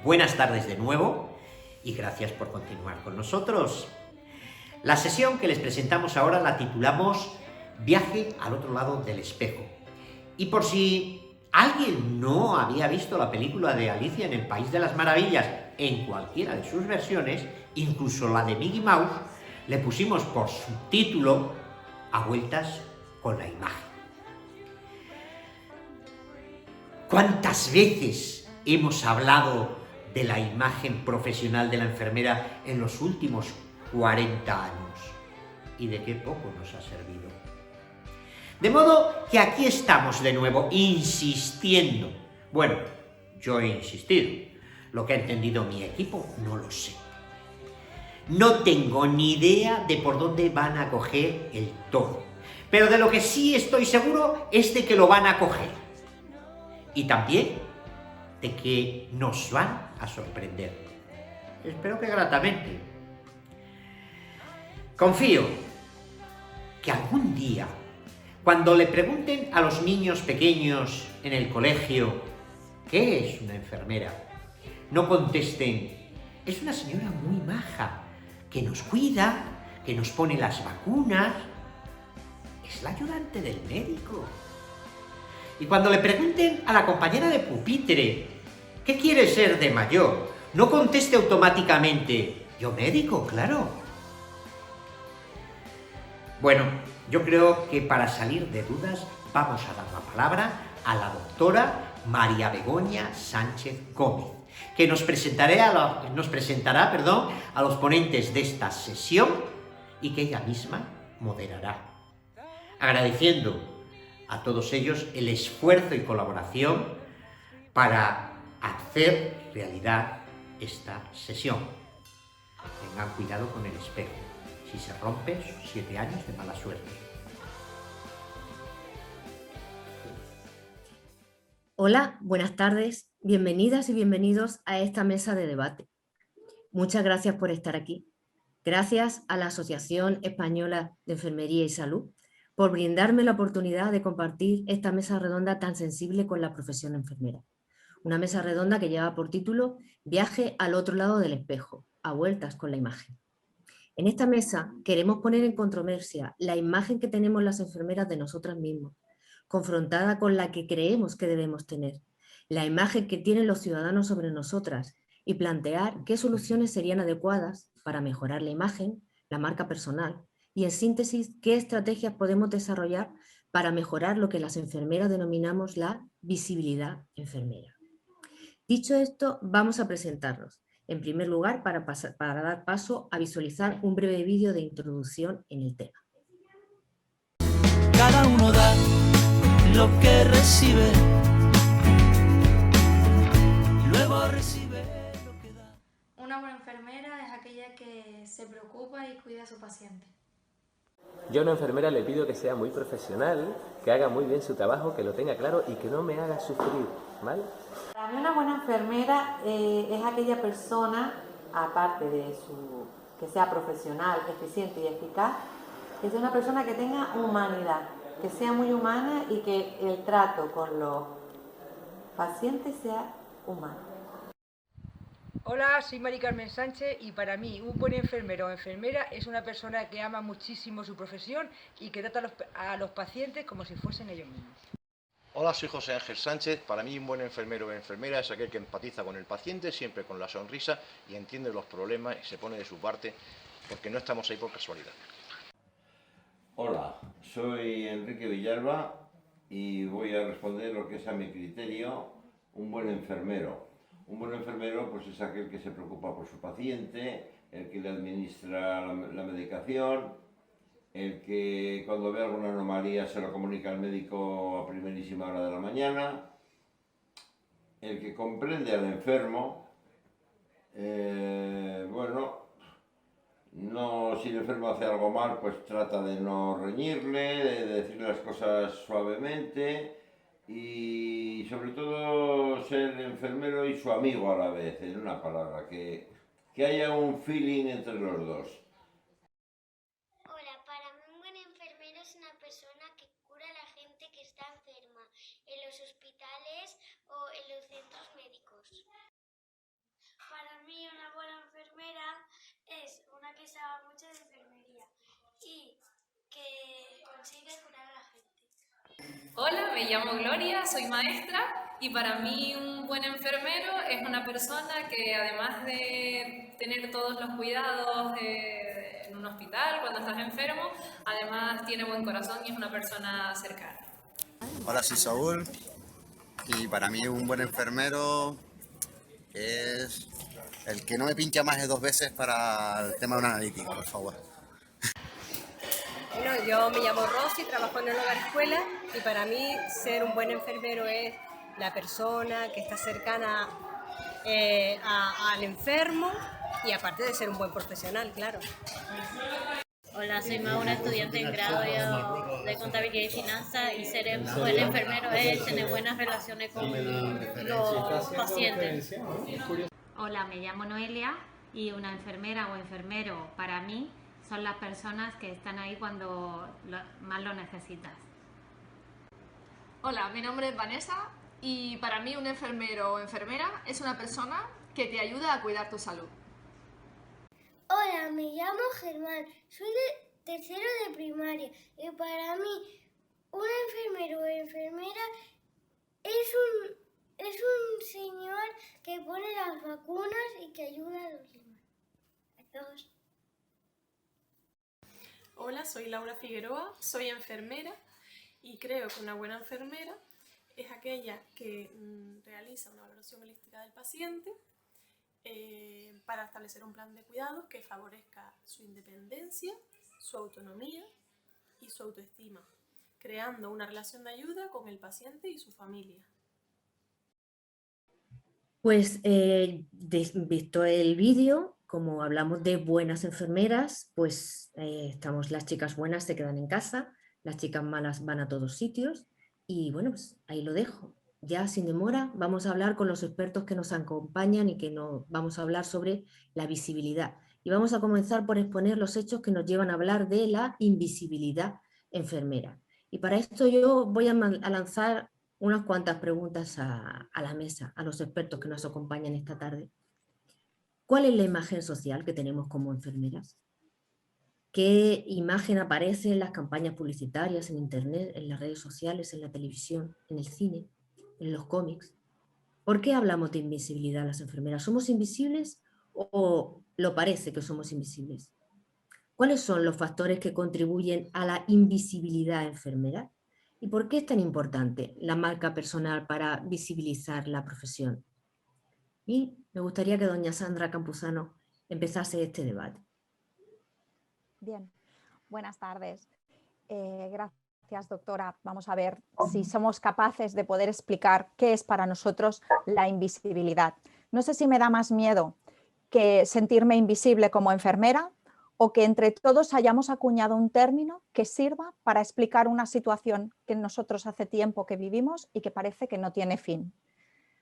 Buenas tardes de nuevo y gracias por continuar con nosotros. La sesión que les presentamos ahora la titulamos Viaje al otro lado del espejo. Y por si alguien no había visto la película de Alicia en el País de las Maravillas en cualquiera de sus versiones, incluso la de Mickey Mouse, le pusimos por subtítulo A vueltas con la imagen. ¿Cuántas veces hemos hablado de la imagen profesional de la enfermera en los últimos 40 años? Y de qué poco nos ha servido. De modo que aquí estamos de nuevo insistiendo. Bueno, yo he insistido. Lo que ha entendido mi equipo no lo sé. No tengo ni idea de por dónde van a coger el toro. Pero de lo que sí estoy seguro es de que lo van a coger. Y también de que nos van a sorprender. Espero que gratamente. Confío que algún día, cuando le pregunten a los niños pequeños en el colegio ¿qué es una enfermera?, no contesten, es una señora muy maja, que nos cuida, que nos pone las vacunas, es la ayudante del médico. Y cuando le pregunten a la compañera de pupitre ¿qué quiere ser de mayor?, no conteste automáticamente, yo médico, claro. Bueno, yo creo que para salir de dudas vamos a dar la palabra a la doctora María Begoña Sánchez Gómez, que nos presentará a los ponentes de esta sesión y que ella misma moderará, agradeciendo a todos ellos el esfuerzo y colaboración para hacer realidad esta sesión. Tengan cuidado con el espejo. Si se rompe, son 7 años de mala suerte. Hola, buenas tardes, bienvenidas y bienvenidos a esta mesa de debate. Muchas gracias por estar aquí. Gracias a la Asociación Española de Enfermería y Salud por brindarme la oportunidad de compartir esta mesa redonda tan sensible con la profesión enfermera. Una mesa redonda que lleva por título Viaje al otro lado del espejo, a vueltas con la imagen. En esta mesa queremos poner en controversia la imagen que tenemos las enfermeras de nosotras mismas, confrontada con la que creemos que debemos tener, la imagen que tienen los ciudadanos sobre nosotras y plantear qué soluciones serían adecuadas para mejorar la imagen, la marca personal y, en síntesis, qué estrategias podemos desarrollar para mejorar lo que las enfermeras denominamos la visibilidad enfermera. Dicho esto, vamos a presentarnos. En primer lugar, para dar paso a visualizar un breve vídeo de introducción en el tema. Cada uno da lo que recibe, luego recibe lo que da. Una buena enfermera es aquella que se preocupa y cuida a su paciente. Yo a una enfermera le pido que sea muy profesional, que haga muy bien su trabajo, que lo tenga claro y que no me haga sufrir, ¿vale? Para mí una buena enfermera es aquella persona, aparte de que sea profesional, eficiente y eficaz, que sea una persona que tenga humanidad, que sea muy humana y que el trato con los pacientes sea humano. Hola, soy Mari Carmen Sánchez y para mí un buen enfermero o enfermera es una persona que ama muchísimo su profesión y que trata a los pacientes como si fuesen ellos mismos. Hola, soy José Ángel Sánchez. Para mí un buen enfermero o enfermera es aquel que empatiza con el paciente, siempre con la sonrisa y entiende los problemas y se pone de su parte, porque no estamos ahí por casualidad. Hola, soy Enrique Villalba y voy a responder lo que es a mi criterio un buen enfermero. Un buen enfermero pues es aquel que se preocupa por su paciente, el que le administra la medicación, el que cuando ve alguna anomalía se lo comunica al médico a primerísima hora de la mañana, el que comprende al enfermo, si el enfermo hace algo mal, pues trata de no reñirle, de decirle las cosas suavemente y sobre todo ser enfermero y su amigo a la vez, en una palabra, que haya un feeling entre los dos. Hola, para mí un buen enfermero es una persona que cura a la gente que está enferma en los hospitales o en los centros médicos. consigue curar a la gente. Hola, me llamo Gloria, soy maestra y para mí un buen enfermero es una persona que además de tener todos los cuidados en un hospital cuando estás enfermo, además tiene buen corazón y es una persona cercana. Hola, soy Saúl y para mí un buen enfermero es el que no me pincha más de 2 veces para el tema de una analítica, por favor. Bueno, yo me llamo Rosy, trabajo en el hogar escuela y para mí ser un buen enfermero es la persona que está cercana al enfermo y aparte de ser un buen profesional, claro. Hola, soy Maura, estudiante en grado de Contabilidad y Finanzas y ser un buen enfermero es tener buenas relaciones con los pacientes. Hola, me llamo Noelia y una enfermera o enfermero para mí son las personas que están ahí cuando más lo necesitas. Hola, mi nombre es Vanessa y para mí un enfermero o enfermera es una persona que te ayuda a cuidar tu salud. Hola, me llamo Germán, soy de tercero de primaria y para mí un enfermero o enfermera es un señor que pone las vacunas y que ayuda a los demás. Adiós. Hola, soy Laura Figueroa, soy enfermera y creo que una buena enfermera es aquella que realiza una valoración holística del paciente para establecer un plan de cuidados que favorezca su independencia, su autonomía y su autoestima, creando una relación de ayuda con el paciente y su familia. Pues visto el vídeo, como hablamos de buenas enfermeras, pues estamos las chicas buenas se quedan en casa, las chicas malas van a todos sitios y bueno, pues ahí lo dejo. Ya sin demora vamos a hablar con los expertos que nos acompañan y que vamos a hablar sobre la visibilidad. Y vamos a comenzar por exponer los hechos que nos llevan a hablar de la invisibilidad enfermera. Y para esto yo voy a lanzar unas cuantas preguntas a la mesa, a los expertos que nos acompañan esta tarde. ¿Cuál es la imagen social que tenemos como enfermeras? ¿Qué imagen aparece en las campañas publicitarias, en internet, en las redes sociales, en la televisión, en el cine, en los cómics? ¿Por qué hablamos de invisibilidad las enfermeras? ¿Somos invisibles o lo parece que somos invisibles? ¿Cuáles son los factores que contribuyen a la invisibilidad enfermera? ¿Y por qué es tan importante la marca personal para visibilizar la profesión? Y me gustaría que doña Sandra Campuzano empezase este debate. Bien, buenas tardes. Gracias, doctora. Vamos a ver si somos capaces de poder explicar qué es para nosotros la invisibilidad. No sé si me da más miedo que sentirme invisible como enfermera o que entre todos hayamos acuñado un término que sirva para explicar una situación que nosotros hace tiempo que vivimos y que parece que no tiene fin.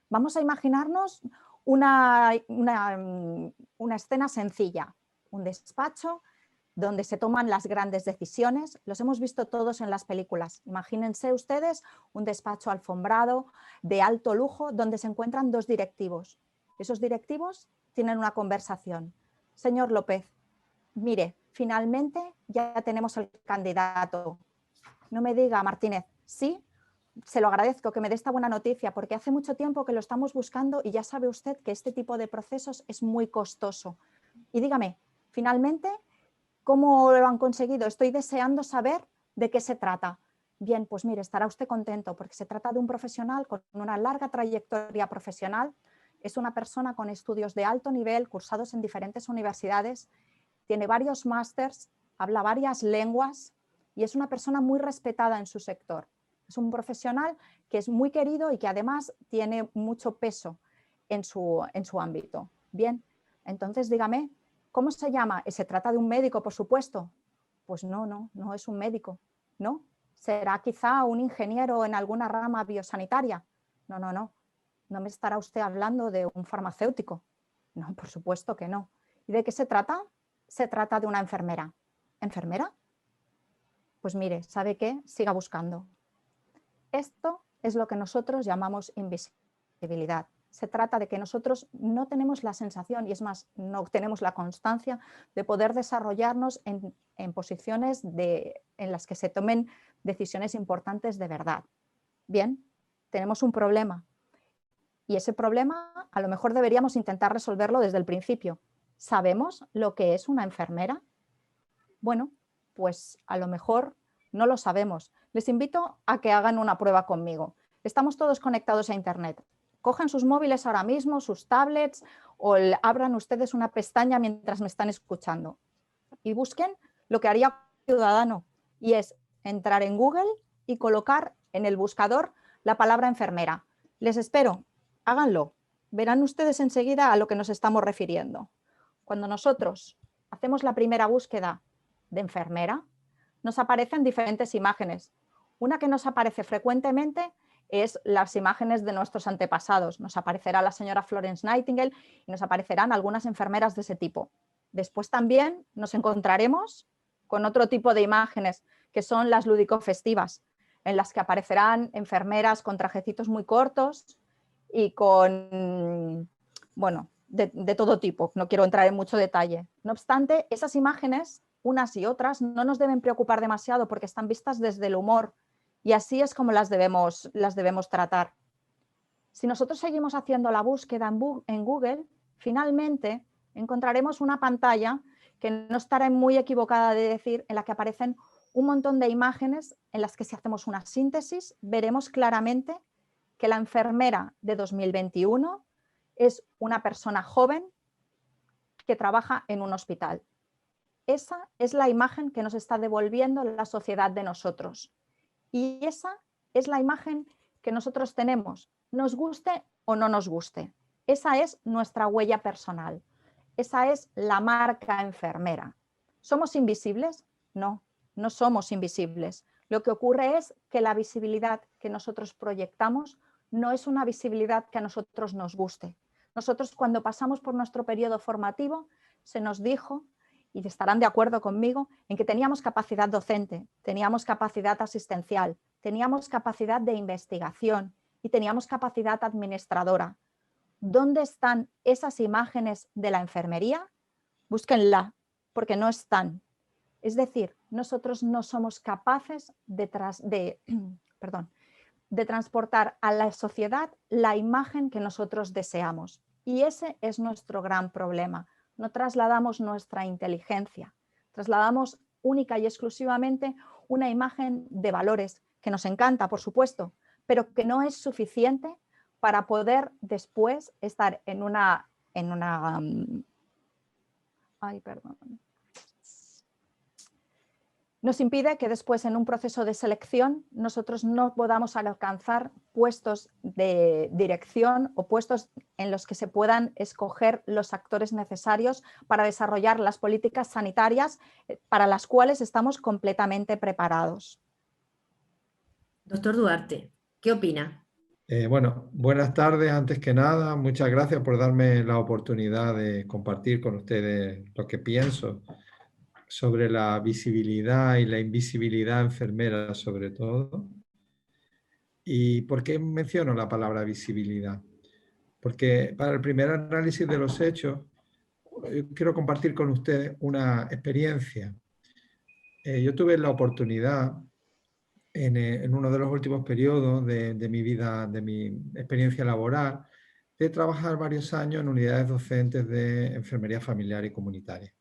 Vamos a imaginarnos una escena sencilla, un despacho donde se toman las grandes decisiones, los hemos visto todos en las películas. Imagínense ustedes un despacho alfombrado de alto lujo donde se encuentran 2 directivos. Esos directivos tienen una conversación. Señor López, mire, finalmente ya tenemos el candidato. No me diga, Martínez, sí, se lo agradezco que me dé esta buena noticia porque hace mucho tiempo que lo estamos buscando y ya sabe usted que este tipo de procesos es muy costoso. Y dígame, finalmente, ¿cómo lo han conseguido? Estoy deseando saber de qué se trata. Bien, pues mire, estará usted contento porque se trata de un profesional con una larga trayectoria profesional. Es una persona con estudios de alto nivel, cursados en diferentes universidades, tiene varios másters, habla varias lenguas y es una persona muy respetada en su sector. Es un profesional que es muy querido y que además tiene mucho peso en su ámbito. Bien, entonces dígame, ¿cómo se llama? ¿Se trata de un médico, por supuesto? Pues no es un médico, ¿no? ¿Será quizá un ingeniero en alguna rama biosanitaria? No me estará usted hablando de un farmacéutico. No, por supuesto que no. ¿Y de qué se trata? Se trata de una enfermera. ¿Enfermera? Pues mire, ¿sabe qué? Siga buscando. Esto es lo que nosotros llamamos invisibilidad. Se trata de que nosotros no tenemos la sensación, y es más, no tenemos la constancia de poder desarrollarnos en posiciones en las que se tomen decisiones importantes de verdad. Bien, tenemos un problema. Y ese problema a lo mejor deberíamos intentar resolverlo desde el principio. ¿Sabemos lo que es una enfermera? Bueno, pues a lo mejor no lo sabemos. Les invito a que hagan una prueba conmigo. Estamos todos conectados a Internet. Cogen sus móviles ahora mismo, sus tablets, o abran ustedes una pestaña mientras me están escuchando y busquen lo que haría un ciudadano, y es entrar en Google y colocar en el buscador la palabra enfermera. Les espero, háganlo. Verán ustedes enseguida a lo que nos estamos refiriendo. Cuando nosotros hacemos la primera búsqueda de enfermera, nos aparecen diferentes imágenes. Una que nos aparece frecuentemente es las imágenes de nuestros antepasados. Nos aparecerá la señora Florence Nightingale y nos aparecerán algunas enfermeras de ese tipo. Después también nos encontraremos con otro tipo de imágenes, que son las lúdico-festivas, en las que aparecerán enfermeras con trajecitos muy cortos y con, bueno, de todo tipo. No quiero entrar en mucho detalle. No obstante, esas imágenes, unas y otras, no nos deben preocupar demasiado porque están vistas desde el humor, y así es como las debemos tratar. Si nosotros seguimos haciendo la búsqueda en Google, finalmente encontraremos una pantalla que no estará muy equivocada de decir, en la que aparecen un montón de imágenes en las que, si hacemos una síntesis, veremos claramente que la enfermera de 2021 es una persona joven que trabaja en un hospital. Esa es la imagen que nos está devolviendo la sociedad de nosotros. Y esa es la imagen que nosotros tenemos, nos guste o no nos guste. Esa es nuestra huella personal. Esa es la marca enfermera. ¿Somos invisibles? No, no somos invisibles. Lo que ocurre es que la visibilidad que nosotros proyectamos no es una visibilidad que a nosotros nos guste. Nosotros, cuando pasamos por nuestro periodo formativo, se nos dijo, y estarán de acuerdo conmigo, en que teníamos capacidad docente, teníamos capacidad asistencial, teníamos capacidad de investigación y teníamos capacidad administradora. ¿Dónde están esas imágenes de la enfermería? Búsquenla, porque no están. Es decir, nosotros no somos capaces de transportar a la sociedad la imagen que nosotros deseamos. Y ese es nuestro gran problema. No trasladamos nuestra inteligencia, trasladamos única y exclusivamente una imagen de valores que nos encanta, por supuesto, pero que no es suficiente para poder después estar en una nos impide que después, en un proceso de selección, nosotros no podamos alcanzar puestos de dirección o puestos en los que se puedan escoger los actores necesarios para desarrollar las políticas sanitarias para las cuales estamos completamente preparados. Doctor Duarte, ¿qué opina? Bueno, buenas tardes. Antes que nada, muchas gracias por darme la oportunidad de compartir con ustedes lo que pienso sobre la visibilidad y la invisibilidad enfermera, sobre todo. ¿Y por qué menciono la palabra visibilidad? Porque para el primer análisis de los hechos, quiero compartir con ustedes una experiencia. Yo tuve la oportunidad en uno de los últimos periodos de mi vida, de mi experiencia laboral, de trabajar varios años en unidades docentes de enfermería familiar y comunitaria.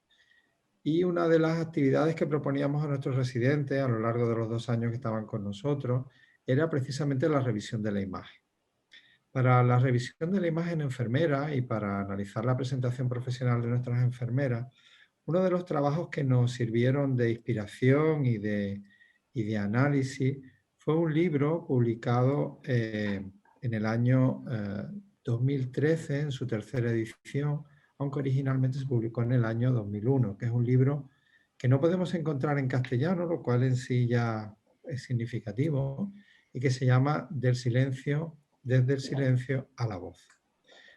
Y una de las actividades que proponíamos a nuestros residentes a lo largo de los 2 años que estaban con nosotros era precisamente la revisión de la imagen. Para la revisión de la imagen enfermera y para analizar la presentación profesional de nuestras enfermeras, uno de los trabajos que nos sirvieron de inspiración y de análisis fue un libro publicado en el año 2013, en su 3ª edición, aunque originalmente se publicó en el año 2001, que es un libro que no podemos encontrar en castellano, lo cual en sí ya es significativo, y que se llama Desde el silencio a la voz.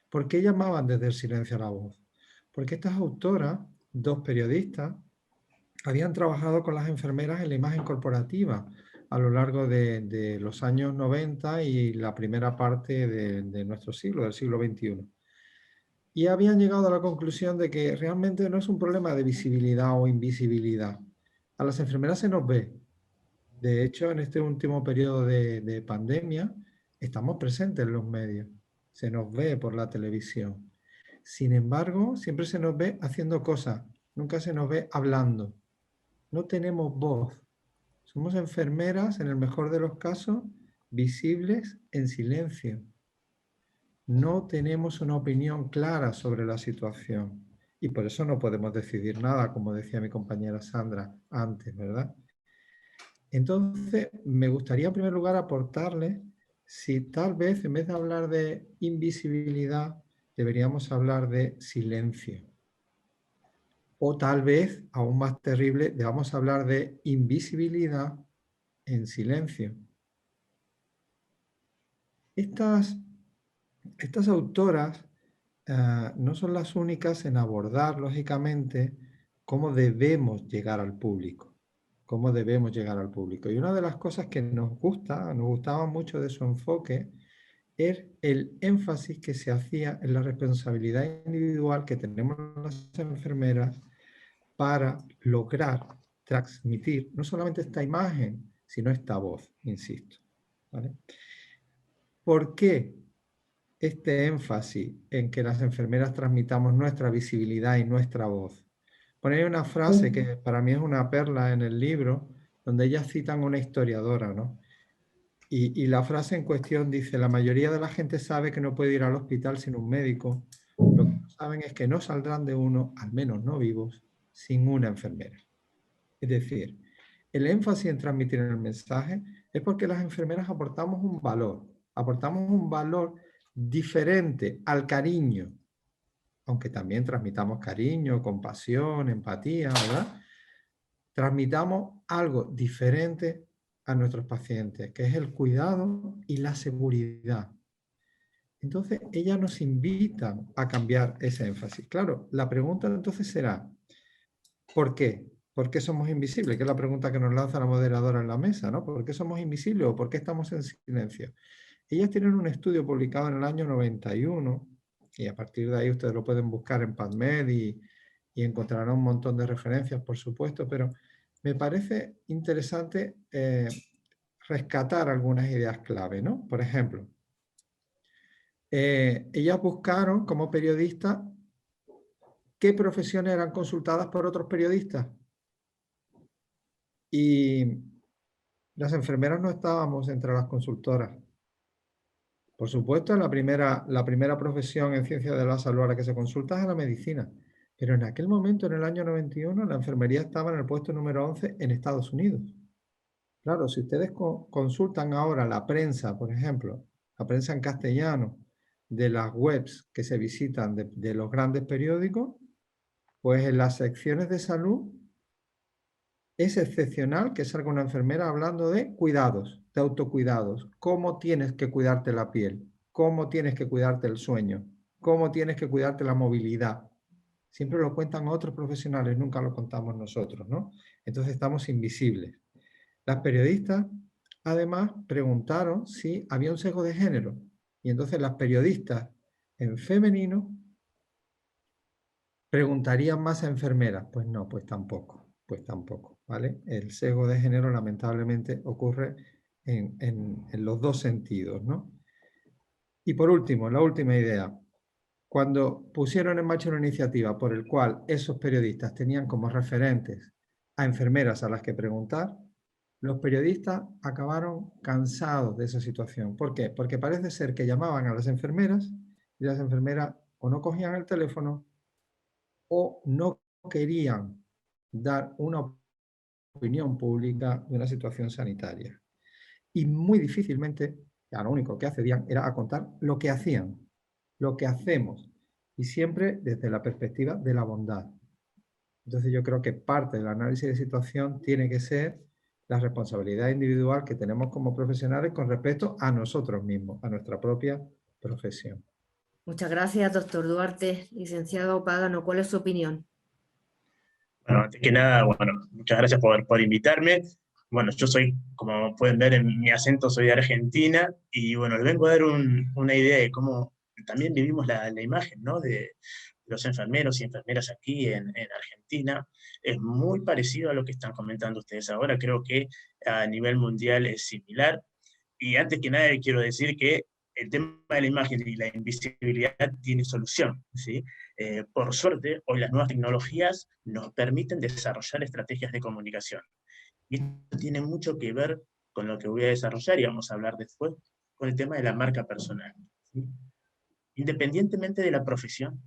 ¿Por qué llamaban Desde el silencio a la voz? Porque estas autoras, 2 periodistas, habían trabajado con las enfermeras en la imagen corporativa a lo largo de los años 90 y la primera parte de nuestro siglo, del siglo XXI. Y habían llegado a la conclusión de que realmente no es un problema de visibilidad o invisibilidad. A las enfermeras se nos ve. De hecho, en este último periodo de pandemia, estamos presentes en los medios. Se nos ve por la televisión. Sin embargo, siempre se nos ve haciendo cosas. Nunca se nos ve hablando. No tenemos voz. Somos enfermeras, en el mejor de los casos, visibles en silencio. No tenemos una opinión clara sobre la situación. Y por eso no podemos decidir nada, como decía mi compañera Sandra antes, ¿verdad? Entonces, me gustaría en primer lugar aportarle si tal vez en vez de hablar de invisibilidad, deberíamos hablar de silencio. O tal vez, aún más terrible, debamos hablar de invisibilidad en silencio. Estas autoras no son las únicas en abordar, lógicamente, cómo debemos llegar al público. Cómo debemos llegar al público. Y una de las cosas que nos gustaba mucho de su enfoque, es el énfasis que se hacía en la responsabilidad individual que tenemos las enfermeras para lograr transmitir no solamente esta imagen, sino esta voz, insisto. ¿Vale? ¿Por qué este énfasis en que las enfermeras transmitamos nuestra visibilidad y nuestra voz? Ponéis una frase que para mí es una perla en el libro, donde ellas citan a una historiadora, ¿no? Y la frase en cuestión dice: la mayoría de la gente sabe que no puede ir al hospital sin un médico. Lo que no saben es que no saldrán de uno, al menos no vivos, sin una enfermera. Es decir, el énfasis en transmitir el mensaje es porque las enfermeras aportamos un valor diferente al cariño, aunque también transmitamos cariño, compasión, empatía, ¿verdad? Transmitamos algo diferente a nuestros pacientes, que es el cuidado y la seguridad. Entonces, ellas nos invitan a cambiar ese énfasis. Claro, la pregunta entonces será, ¿por qué? ¿Por qué somos invisibles? Que es la pregunta que nos lanza la moderadora en la mesa, ¿no? ¿Por qué somos invisibles o por qué estamos en silencio? Ellas tienen un estudio publicado en el año 91, y a partir de ahí ustedes lo pueden buscar en PubMed y encontrarán un montón de referencias, por supuesto, pero me parece interesante rescatar algunas ideas clave, ¿no? Por ejemplo, ellas buscaron como periodistas qué profesiones eran consultadas por otros periodistas. Y las enfermeras no estábamos entre las consultoras. Por supuesto, la primera profesión en ciencia de la salud a la que se consulta es a la medicina. Pero en aquel momento, en el año 91, la enfermería estaba en el puesto número 11 en Estados Unidos. Claro, si ustedes consultan ahora la prensa, por ejemplo, la prensa en castellano, de las webs que se visitan de los grandes periódicos, pues en las secciones de salud es excepcional que salga una enfermera hablando de cuidados, de autocuidados, cómo tienes que cuidarte la piel, cómo tienes que cuidarte el sueño, cómo tienes que cuidarte la movilidad. Siempre lo cuentan otros profesionales, nunca lo contamos nosotros, ¿no? Entonces estamos invisibles. Las periodistas, además, preguntaron si había un sesgo de género. Y entonces las periodistas en femenino preguntarían más a enfermeras. Pues no, pues tampoco, ¿vale? El sesgo de género lamentablemente ocurre en los dos sentidos, ¿no? Y por último, la última idea. Cuando pusieron en marcha una iniciativa por el cual esos periodistas tenían como referentes a enfermeras a las que preguntar, los periodistas acabaron cansados de esa situación. ¿Por qué? Porque parece ser que llamaban a las enfermeras y las enfermeras o no cogían el teléfono o no querían dar una opinión pública de una situación sanitaria. Y muy difícilmente, ya lo único que accedían era a contar lo que hacían, lo que hacemos, y siempre desde la perspectiva de la bondad. Entonces yo creo que parte del análisis de situación tiene que ser la responsabilidad individual que tenemos como profesionales con respecto a nosotros mismos, a nuestra propia profesión. Muchas gracias, doctor Duarte. Licenciado Págano, ¿cuál es su opinión? Bueno, antes que nada, bueno, muchas gracias por invitarme. Bueno, yo soy, como pueden ver en mi acento, soy de Argentina, y bueno, les vengo a dar una idea de cómo también vivimos la imagen, ¿no?, de los enfermeros y enfermeras aquí en Argentina. Es muy parecido a lo que están comentando ustedes ahora, creo que a nivel mundial es similar. Y antes que nada quiero decir que el tema de la imagen y la invisibilidad tiene solución, ¿sí? Por suerte, hoy las nuevas tecnologías nos permiten desarrollar estrategias de comunicación. Y esto tiene mucho que ver con lo que voy a desarrollar y vamos a hablar después, con el tema de la marca personal, ¿sí? Independientemente de la profesión,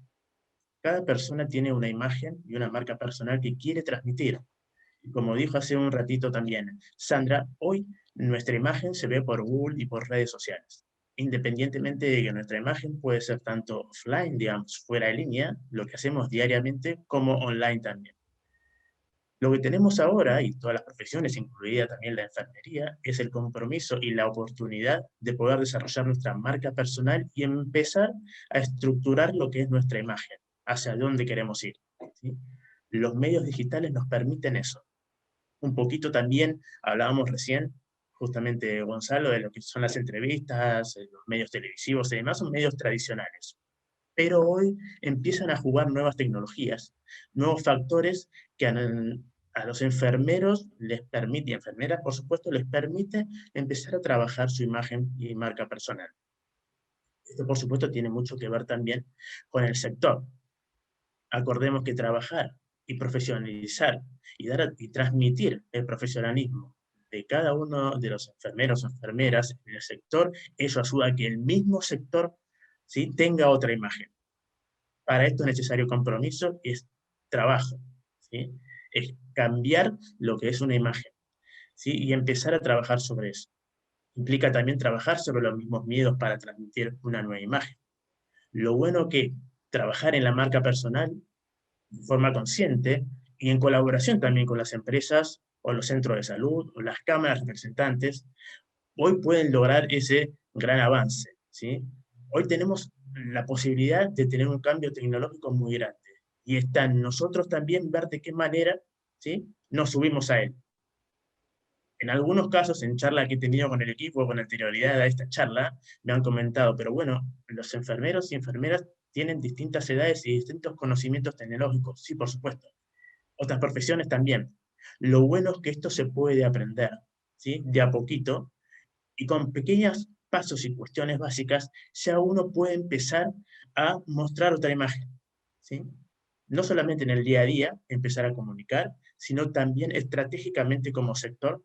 cada persona tiene una imagen y una marca personal que quiere transmitir. Y como dijo hace un ratito también Sandra, hoy nuestra imagen se ve por Google y por redes sociales. Independientemente de que nuestra imagen puede ser tanto offline, digamos, fuera de línea, lo que hacemos diariamente, como online también. Lo que tenemos ahora, y todas las profesiones, incluida también la enfermería, es el compromiso y la oportunidad de poder desarrollar nuestra marca personal y empezar a estructurar lo que es nuestra imagen, hacia dónde queremos ir, ¿sí? Los medios digitales nos permiten eso. Un poquito también, hablábamos recién, justamente Gonzalo, de lo que son las entrevistas, los medios televisivos y demás, son medios tradicionales. Pero hoy empiezan a jugar nuevas tecnologías, nuevos factores que a los enfermeros les permite, y enfermeras por supuesto, les permite empezar a trabajar su imagen y marca personal. Esto por supuesto tiene mucho que ver también con el sector. Acordemos que trabajar y profesionalizar y transmitir el profesionalismo de cada uno de los enfermeros o enfermeras en el sector, eso ayuda a que el mismo sector, ¿sí?, tenga otra imagen. Para esto es necesario compromiso y es trabajo, ¿sí? Es cambiar lo que es una imagen, ¿sí?, y empezar a trabajar sobre eso. Implica también trabajar sobre los mismos miedos para transmitir una nueva imagen. Lo bueno que trabajar en la marca personal de forma consciente y en colaboración también con las empresas o los centros de salud o las cámaras representantes, hoy pueden lograr ese gran avance, ¿sí? Hoy tenemos la posibilidad de tener un cambio tecnológico muy grande y está en nosotros también ver de qué manera, ¿sí?, nos subimos a él. En algunos casos, en charla que he tenido con el equipo con anterioridad a esta charla, me han comentado, pero bueno, los enfermeros y enfermeras tienen distintas edades y distintos conocimientos tecnológicos. Sí, por supuesto. Otras profesiones también. Lo bueno es que esto se puede aprender, ¿sí?, de a poquito, y con pequeños pasos y cuestiones básicas, ya uno puede empezar a mostrar otra imagen, ¿sí? No solamente en el día a día, empezar a comunicar, sino también estratégicamente como sector,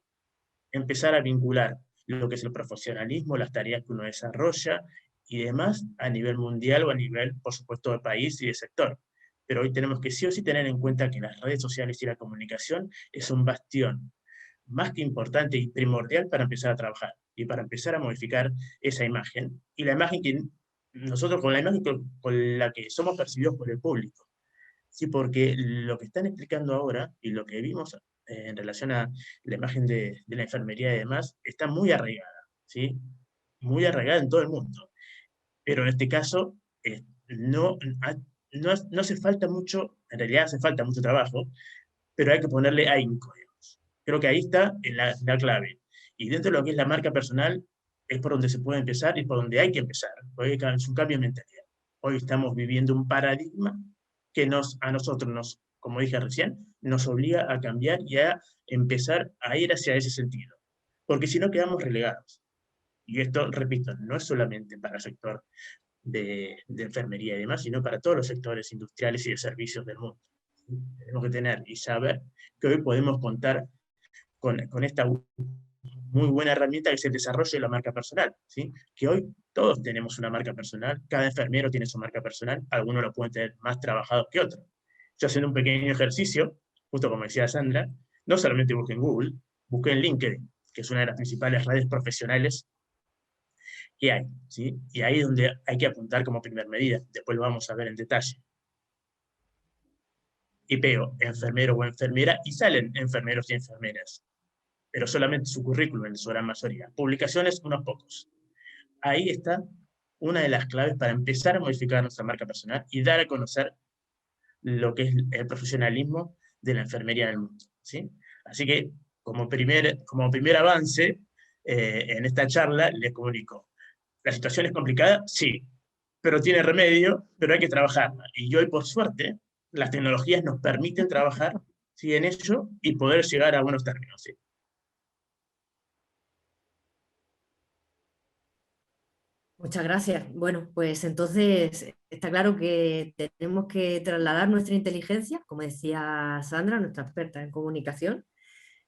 empezar a vincular lo que es el profesionalismo, las tareas que uno desarrolla y demás a nivel mundial o a nivel, por supuesto, de país y de sector. Pero hoy tenemos que sí o sí tener en cuenta que las redes sociales y la comunicación es un bastión más que importante y primordial para empezar a trabajar y para empezar a modificar esa imagen. Y la imagen que nosotros, con la imagen con la que somos percibidos por el público. Sí, porque lo que están explicando ahora y lo que vimos en relación a la imagen de la enfermería y demás, está muy arraigada, ¿sí? Muy arraigada en todo el mundo. Pero en este caso, no hace falta mucho, en realidad hace falta mucho trabajo, pero hay que ponerle ahínco, digamos. Creo que ahí está la clave. Y dentro de lo que es la marca personal, es por donde se puede empezar y por donde hay que empezar, porque es un cambio de mentalidad. Hoy estamos viviendo un paradigma que a nosotros, como dije recién, nos obliga a cambiar y a empezar a ir hacia ese sentido. Porque si no quedamos relegados. Y esto, repito, no es solamente para el sector de enfermería y demás, sino para todos los sectores industriales y de servicios del mundo. Tenemos que tener y saber que hoy podemos contar con esta muy buena herramienta que es el desarrollo de la marca personal, ¿sí? Que hoy todos tenemos una marca personal, cada enfermero tiene su marca personal, algunos lo pueden tener más trabajados que otros. Yo haciendo un pequeño ejercicio, justo como decía Sandra, no solamente busqué en Google, busqué en LinkedIn, que es una de las principales redes profesionales que hay, ¿sí? Y ahí es donde hay que apuntar como primer medida, después lo vamos a ver en detalle. Y pego enfermero o enfermera y salen enfermeros y enfermeras, pero solamente su currículum en su gran mayoría. Publicaciones, unos pocos. Ahí está una de las claves para empezar a modificar nuestra marca personal y dar a conocer lo que es el profesionalismo de la enfermería en el mundo, ¿sí? Así que, como primer avance, en esta charla les comunico. ¿La situación es complicada? Sí, pero tiene remedio, pero hay que trabajarla. Y hoy, por suerte, las tecnologías nos permiten trabajar, ¿sí?, en ello y poder llegar a buenos términos. ¿Sí? Muchas gracias. Bueno, pues entonces está claro que tenemos que trasladar nuestra inteligencia, como decía Sandra, nuestra experta en comunicación,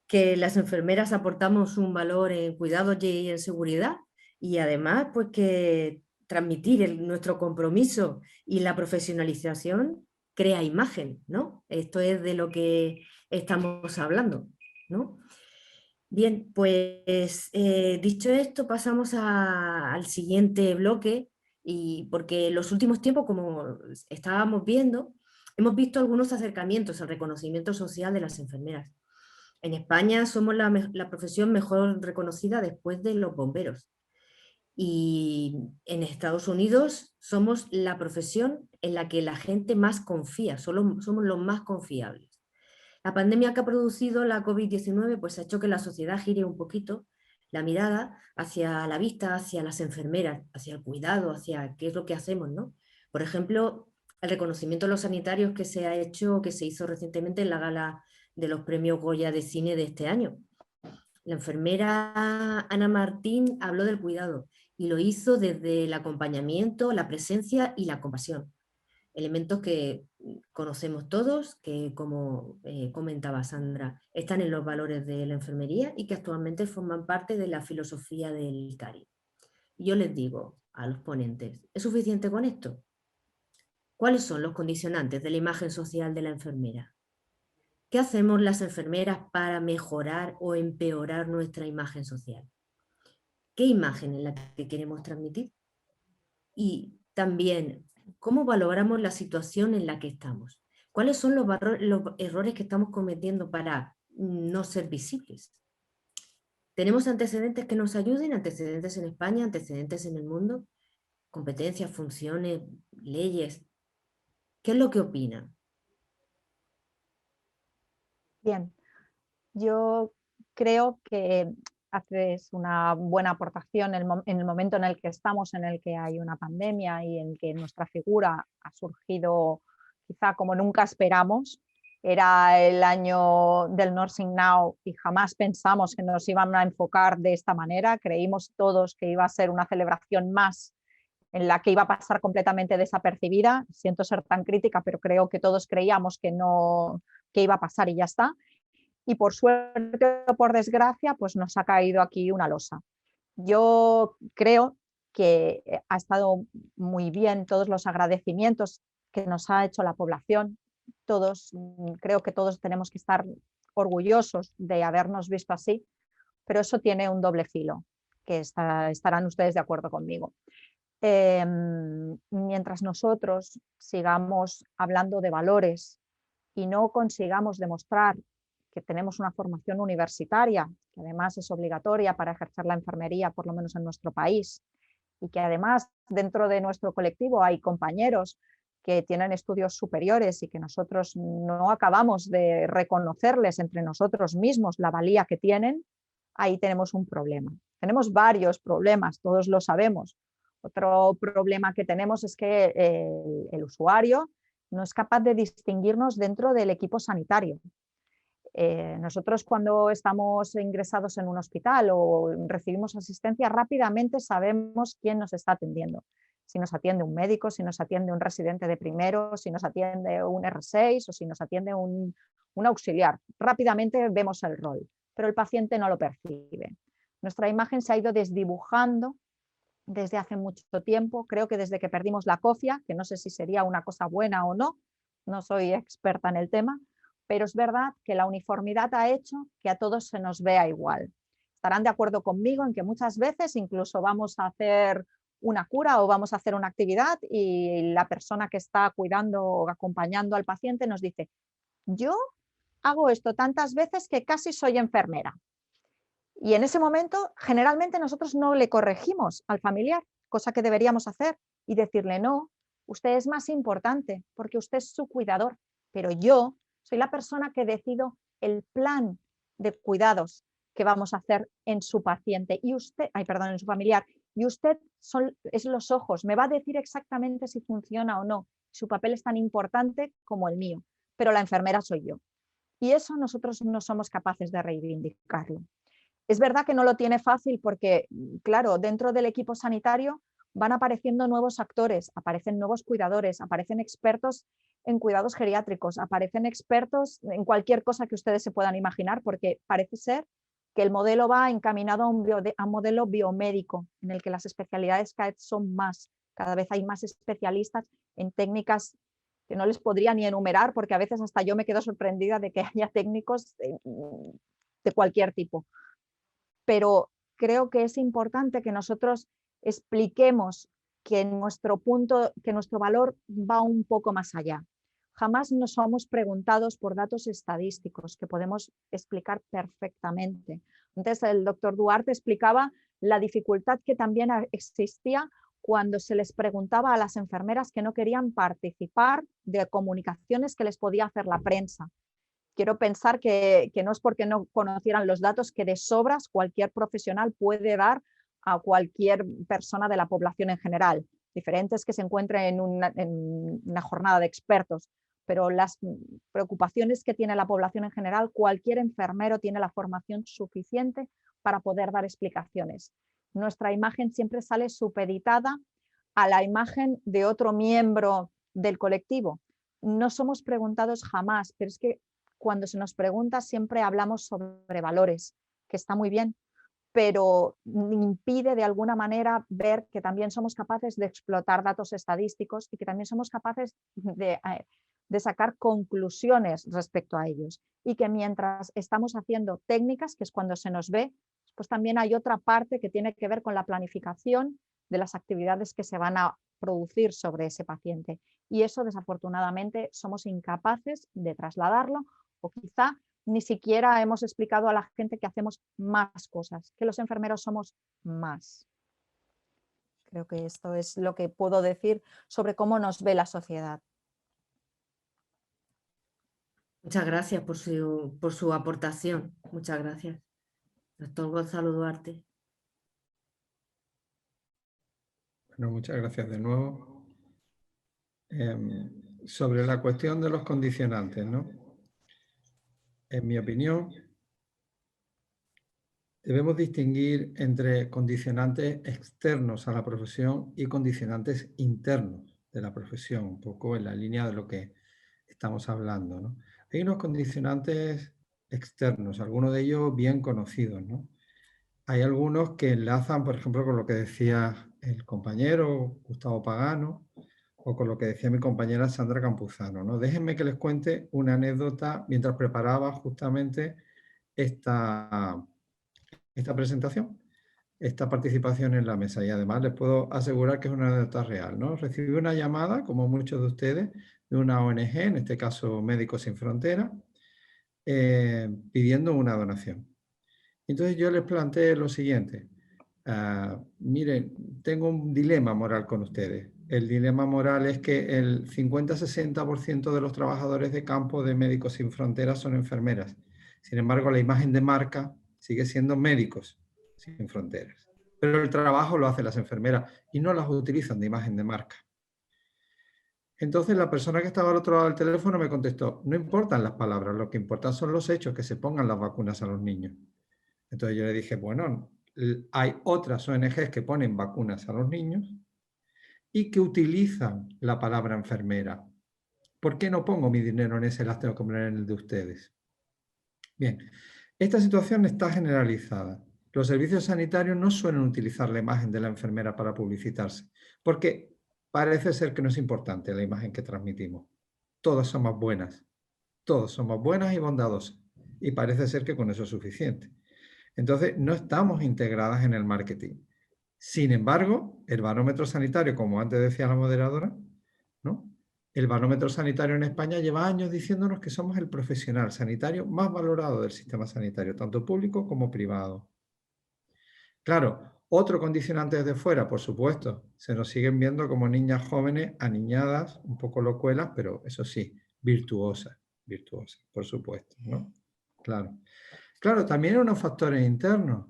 que las enfermeras aportamos un valor en cuidados y en seguridad, y además pues que transmitir nuestro compromiso y la profesionalización crea imagen, ¿no? Esto es de lo que estamos hablando, ¿no? Bien, pues dicho esto, pasamos al siguiente bloque, y porque en los últimos tiempos, como estábamos viendo, hemos visto algunos acercamientos al reconocimiento social de las enfermeras. En España somos la profesión mejor reconocida después de los bomberos. Y en Estados Unidos somos la profesión en la que la gente más confía, somos los más confiables. La pandemia que ha producido la COVID-19 pues ha hecho que la sociedad gire un poquito la mirada hacia la vista, hacia las enfermeras, hacia el cuidado, hacia qué es lo que hacemos, ¿no? Por ejemplo, el reconocimiento de los sanitarios que se ha hecho, que se hizo recientemente en la gala de los premios Goya de cine de este año. La enfermera Ana Martín habló del cuidado y lo hizo desde el acompañamiento, la presencia y la compasión. Elementos que conocemos todos, que como comentaba Sandra, están en los valores de la enfermería y que actualmente forman parte de la filosofía del CARI. Yo les digo a los ponentes, ¿es suficiente con esto? ¿Cuáles son los condicionantes de la imagen social de la enfermera? ¿Qué hacemos las enfermeras para mejorar o empeorar nuestra imagen social? ¿Qué imagen es la que queremos transmitir? Y también, ¿cómo valoramos la situación en la que estamos? ¿Cuáles son los errores que estamos cometiendo para no ser visibles? ¿Tenemos antecedentes que nos ayuden? ¿Antecedentes en España? ¿Antecedentes en el mundo? ¿Competencias, funciones, leyes? ¿Qué es lo que opinan? Bien, yo creo que haces una buena aportación en el momento en el que estamos, en el que hay una pandemia y en que nuestra figura ha surgido quizá como nunca esperamos. Era el año del Nursing Now y jamás pensamos que nos iban a enfocar de esta manera. Creímos todos que iba a ser una celebración más en la que iba a pasar completamente desapercibida. Siento ser tan crítica, pero creo que todos creíamos que iba a pasar y ya está. Y por suerte o por desgracia, pues nos ha caído aquí una losa. Yo creo que ha estado muy bien todos los agradecimientos que nos ha hecho la población. Creo que todos tenemos que estar orgullosos de habernos visto así, pero eso tiene un doble filo, que estarán ustedes de acuerdo conmigo. Mientras nosotros sigamos hablando de valores y no consigamos demostrar que tenemos una formación universitaria, que además es obligatoria para ejercer la enfermería, por lo menos en nuestro país, y que además dentro de nuestro colectivo hay compañeros que tienen estudios superiores y que nosotros no acabamos de reconocerles entre nosotros mismos la valía que tienen, ahí tenemos un problema. Tenemos varios problemas, todos lo sabemos. Otro problema que tenemos es que el usuario no es capaz de distinguirnos dentro del equipo sanitario. Nosotros cuando estamos ingresados en un hospital o recibimos asistencia, rápidamente sabemos quién nos está atendiendo. Si nos atiende un médico, si nos atiende un residente de primero, si nos atiende un R6 o si nos atiende un auxiliar. Rápidamente vemos el rol, pero el paciente no lo percibe. Nuestra imagen se ha ido desdibujando desde hace mucho tiempo. Creo que desde que perdimos la cofia, que no sé si sería una cosa buena o no, no soy experta en el tema, pero es verdad que la uniformidad ha hecho que a todos se nos vea igual. Estarán de acuerdo conmigo en que muchas veces incluso vamos a hacer una cura o vamos a hacer una actividad y la persona que está cuidando o acompañando al paciente nos dice: yo hago esto tantas veces que casi soy enfermera. Y en ese momento generalmente nosotros no le corregimos al familiar, cosa que deberíamos hacer, y decirle: no, usted es más importante porque usted es su cuidador, pero yo soy la persona que decido el plan de cuidados que vamos a hacer en su paciente y usted, en su familiar, y usted es los ojos, me va a decir exactamente si funciona o no. Su papel es tan importante como el mío, pero la enfermera soy yo. Y eso nosotros no somos capaces de reivindicarlo. Es verdad que no lo tiene fácil porque, claro, dentro del equipo sanitario van apareciendo nuevos actores, aparecen nuevos cuidadores, aparecen expertos en cuidados geriátricos, aparecen expertos en cualquier cosa que ustedes se puedan imaginar, porque parece ser que el modelo va encaminado a un modelo biomédico, en el que las especialidades cada vez son más, cada vez hay más especialistas en técnicas que no les podría ni enumerar, porque a veces hasta yo me quedo sorprendida de que haya técnicos de cualquier tipo. Pero creo que es importante que nosotros expliquemos que nuestro valor va un poco más allá. Jamás nos somos preguntados por datos estadísticos que podemos explicar perfectamente. Antes el doctor Duarte explicaba la dificultad que también existía cuando se les preguntaba a las enfermeras que no querían participar de comunicaciones que les podía hacer la prensa. Quiero pensar que no es porque no conocieran los datos, que de sobras cualquier profesional puede dar a cualquier persona de la población en general. Diferente es que se encuentre en una jornada de expertos, pero las preocupaciones que tiene la población en general, cualquier enfermero tiene la formación suficiente para poder dar explicaciones. Nuestra imagen siempre sale supeditada a la imagen de otro miembro del colectivo. No somos preguntados jamás, pero es que cuando se nos pregunta siempre hablamos sobre valores, que está muy bien, pero impide de alguna manera ver que también somos capaces de explotar datos estadísticos y que también somos capaces de sacar conclusiones respecto a ellos. Y que mientras estamos haciendo técnicas, que es cuando se nos ve, pues también hay otra parte que tiene que ver con la planificación de las actividades que se van a producir sobre ese paciente. Y eso, desafortunadamente, somos incapaces de trasladarlo, o quizá ni siquiera hemos explicado a la gente que hacemos más cosas, que los enfermeros somos más. Creo que esto es lo que puedo decir sobre cómo nos ve la sociedad. Muchas gracias por su aportación. Muchas gracias. Doctor Gonzalo Duarte. Bueno, muchas gracias de nuevo. Sobre la cuestión de los condicionantes, ¿no? En mi opinión, debemos distinguir entre condicionantes externos a la profesión y condicionantes internos de la profesión, un poco en la línea de lo que estamos hablando, ¿no? Hay unos condicionantes externos, algunos de ellos bien conocidos, ¿no? Hay algunos que enlazan, por ejemplo, con lo que decía el compañero Gustavo Pagano o con lo que decía mi compañera Sandra Campuzano, ¿no? Déjenme que les cuente una anécdota mientras preparaba justamente esta presentación, esta participación en la mesa, y además les puedo asegurar que es una anécdota real, ¿no? Recibí una llamada, como muchos de ustedes, de una ONG, en este caso Médicos Sin Fronteras, pidiendo una donación. Entonces yo les planteé lo siguiente: miren, tengo un dilema moral con ustedes. El dilema moral es que el 50-60% de los trabajadores de campo de Médicos Sin Fronteras son enfermeras. Sin embargo, la imagen de marca sigue siendo Médicos Sin Fronteras. Pero el trabajo lo hacen las enfermeras y no las utilizan de imagen de marca. Entonces la persona que estaba al otro lado del teléfono me contestó: no importan las palabras, lo que importan son los hechos, que se pongan las vacunas a los niños. Entonces yo le dije, bueno, hay otras ONGs que ponen vacunas a los niños y que utilizan la palabra enfermera. ¿Por qué no pongo mi dinero en ese, las tengo que poner en el de ustedes? Bien, esta situación está generalizada. Los servicios sanitarios no suelen utilizar la imagen de la enfermera para publicitarse, porque parece ser que no es importante la imagen que transmitimos. Todas somos buenas y bondadosas, y parece ser que con eso es suficiente. Entonces, no estamos integradas en el marketing. Sin embargo, el barómetro sanitario, como antes decía la moderadora, ¿no? El barómetro sanitario en España lleva años diciéndonos que somos el profesional sanitario más valorado del sistema sanitario, tanto público como privado. Claro, otro condicionante desde fuera, por supuesto. Se nos siguen viendo como niñas jóvenes, aniñadas, un poco locuelas, pero eso sí, virtuosas, por supuesto, ¿no? Claro. Claro, también hay unos factores internos.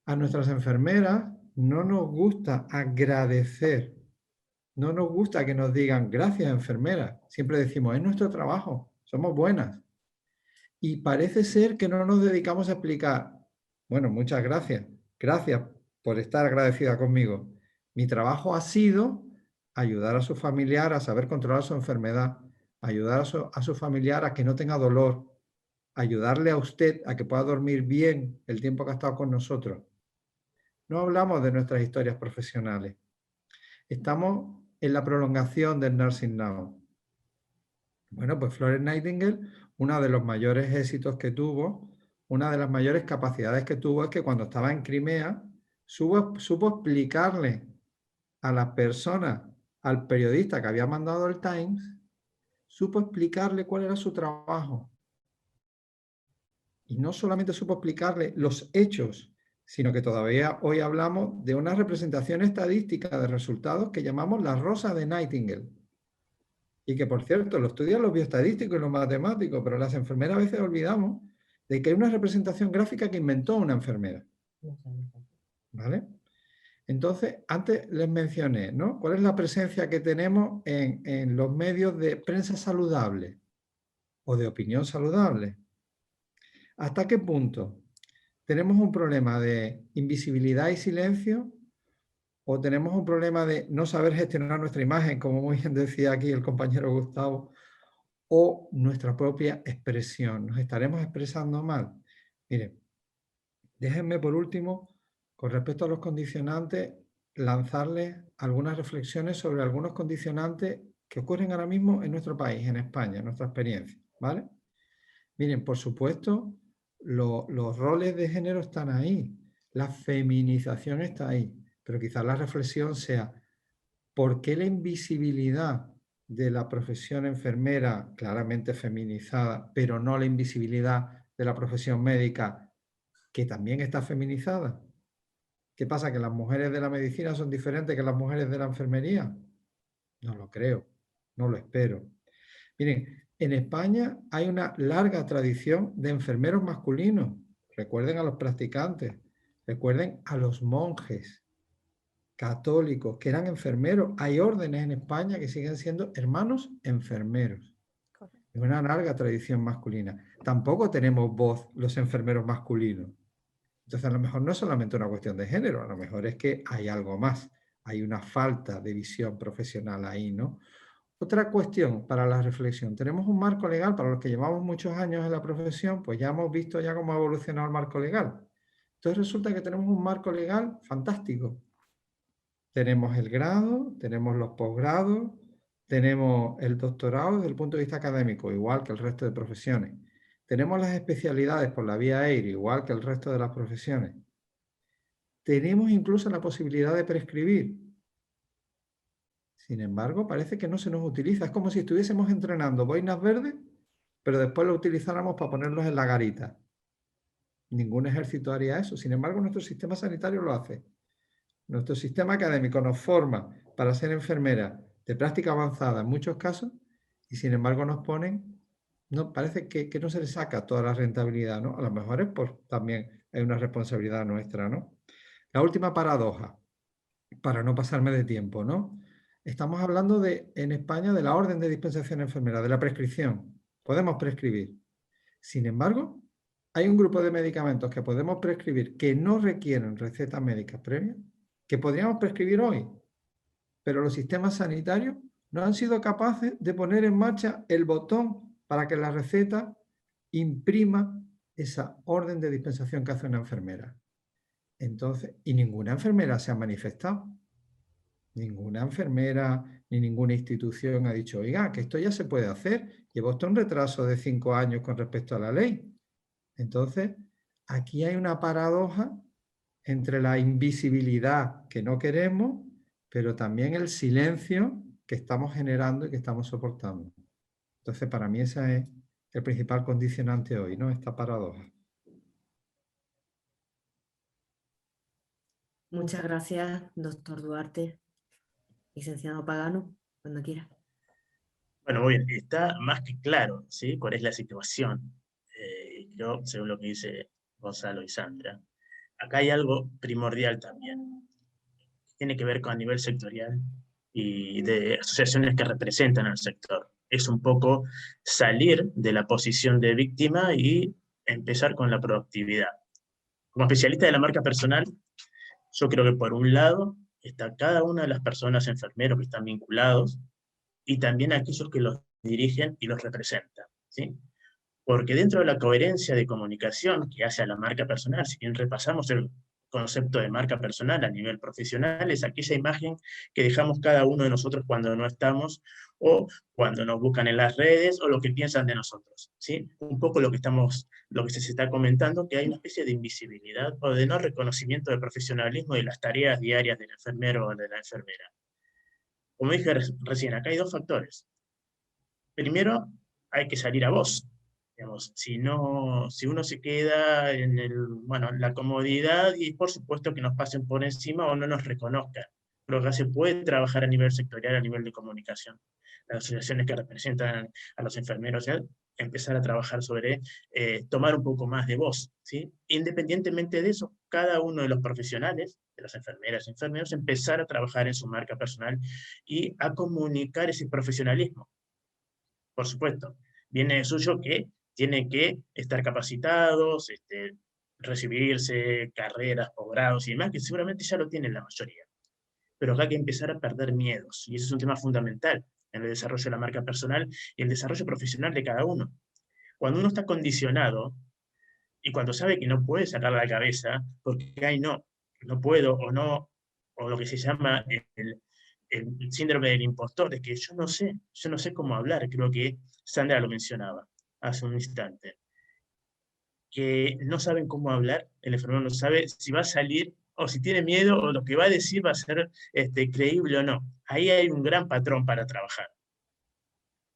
A nuestras enfermeras no nos gusta agradecer, no nos gusta que nos digan gracias, enfermera. Siempre decimos, es nuestro trabajo, somos buenas. Y parece ser que no nos dedicamos a explicar, bueno, muchas gracias, gracias por estar agradecida conmigo. Mi trabajo ha sido ayudar a su familiar a saber controlar su enfermedad, ayudar a su familiar a que no tenga dolor, ayudarle a usted a que pueda dormir bien el tiempo que ha estado con nosotros. No hablamos de nuestras historias profesionales. Estamos en la prolongación del Nursing Now. Bueno, pues Florence Nightingale, uno de los mayores éxitos que tuvo, una de las mayores capacidades que tuvo es que cuando estaba en Crimea supo explicarle a las personas, al periodista que había mandado el Times, supo explicarle cuál era su trabajo. Y no solamente supo explicarle los hechos, sino que todavía hoy hablamos de una representación estadística de resultados que llamamos la rosa de Nightingale. Y que, por cierto, lo estudian los bioestadísticos y los matemáticos, pero las enfermeras a veces olvidamos de que hay una representación gráfica que inventó una enfermera. ¿Vale? Entonces, antes les mencioné, ¿no? ¿Cuál es la presencia que tenemos en los medios de prensa saludable o de opinión saludable? ¿Hasta qué punto tenemos un problema de invisibilidad y silencio o tenemos un problema de no saber gestionar nuestra imagen, como muy bien decía aquí el compañero Gustavo, o nuestra propia expresión? ¿Nos estaremos expresando mal? Miren, déjenme por último, con respecto a los condicionantes, lanzarles algunas reflexiones sobre algunos condicionantes que ocurren ahora mismo en nuestro país, en España, en nuestra experiencia, ¿vale? Miren, por supuesto, los roles de género están ahí, la feminización está ahí, pero quizás la reflexión sea, ¿por qué la invisibilidad de la profesión enfermera, claramente feminizada, pero no la invisibilidad de la profesión médica, que también está feminizada? ¿Qué pasa? ¿Que las mujeres de la medicina son diferentes que las mujeres de la enfermería? No lo creo, no lo espero. Miren, en España hay una larga tradición de enfermeros masculinos. Recuerden a los practicantes, recuerden a los monjes católicos que eran enfermeros. Hay órdenes en España que siguen siendo hermanos enfermeros. Es una larga tradición masculina. Tampoco tenemos voz los enfermeros masculinos. Entonces, a lo mejor no es solamente una cuestión de género, a lo mejor es que hay algo más. Hay una falta de visión profesional ahí, ¿no? Otra cuestión para la reflexión. Tenemos un marco legal, para los que llevamos muchos años en la profesión, pues ya hemos visto ya cómo ha evolucionado el marco legal. Entonces resulta que tenemos un marco legal fantástico. Tenemos el grado, tenemos los posgrados, tenemos el doctorado desde el punto de vista académico, igual que el resto de profesiones. Tenemos las especialidades por la vía EIR, igual que el resto de las profesiones. Tenemos incluso la posibilidad de prescribir. Sin embargo, parece que no se nos utiliza. Es como si estuviésemos entrenando boinas verdes, pero después lo utilizáramos para ponerlos en la garita. Ningún ejército haría eso. Sin embargo, nuestro sistema sanitario lo hace. Nuestro sistema académico nos forma para ser enfermera de práctica avanzada en muchos casos y sin embargo nos ponen, no, parece que no se le saca toda la rentabilidad, ¿no? A lo mejor es por también hay una responsabilidad nuestra, ¿no? La última paradoja, para no pasarme de tiempo, ¿no? Estamos hablando en España de la orden de dispensación enfermera, de la prescripción. Podemos prescribir. Sin embargo, hay un grupo de medicamentos que podemos prescribir que no requieren recetas médicas previas, que podríamos prescribir hoy, pero los sistemas sanitarios no han sido capaces de poner en marcha el botón para que la receta imprima esa orden de dispensación que hace una enfermera. Entonces, y ninguna enfermera se ha manifestado. Ninguna enfermera ni ninguna institución ha dicho, oiga, que esto ya se puede hacer. Lleva usted un retraso de 5 años con respecto a la ley. Entonces, aquí hay una paradoja entre la invisibilidad que no queremos, pero también el silencio que estamos generando y que estamos soportando. Entonces, para mí ese es el principal condicionante hoy, ¿no? Esta paradoja. Muchas gracias, doctor Duarte. Licenciado Pagano, cuando quiera. Bueno, muy bien, está más que claro, ¿sí? ¿Cuál es la situación? colegio, según lo que dice Gonzalo y Sandra. Acá hay algo primordial también. Tiene que ver con a nivel sectorial y de asociaciones que representan al sector. Es un poco salir de la posición de víctima y empezar con la proactividad. Como especialista de la marca personal, yo creo que por un lado está cada una de las personas enfermeros que están vinculados y también aquellos que los dirigen y los representan, ¿sí? Porque dentro de la coherencia de comunicación que hace a la marca personal, si bien repasamos el concepto de marca personal a nivel profesional, es aquella imagen que dejamos cada uno de nosotros cuando no estamos, o cuando nos buscan en las redes, o lo que piensan de nosotros, ¿sí? Un poco lo que se está comentando, que hay una especie de invisibilidad o de no reconocimiento del profesionalismo de las tareas diarias del enfermero o de la enfermera. Como dije recién, acá hay dos factores. Primero, hay que salir a voz. Digamos, si uno se queda en la comodidad, y por supuesto que nos pasen por encima o no nos reconozcan. Pero acá se puede trabajar a nivel sectorial, a nivel de comunicación. Las asociaciones que representan a los enfermeros, empezar a trabajar sobre tomar un poco más de voz, ¿sí? Independientemente de eso, cada uno de los profesionales, de las enfermeras y enfermeros, empezar a trabajar en su marca personal y a comunicar ese profesionalismo. Por supuesto, viene de suyo que tienen que estar capacitados, recibirse, carreras, posgrados y demás, que seguramente ya lo tienen la mayoría. Pero acá hay que empezar a perder miedos, y ese es un tema fundamental en el desarrollo de la marca personal y el desarrollo profesional de cada uno. Cuando uno está condicionado, y cuando sabe que no puede sacar la cabeza, porque no puedo, o lo que se llama el síndrome del impostor, de que yo no sé cómo hablar, creo que Sandra lo mencionaba hace un instante, que no saben cómo hablar, el enfermero no sabe si va a salir, o si tiene miedo, o lo que va a decir va a ser creíble o no. Ahí hay un gran patrón para trabajar.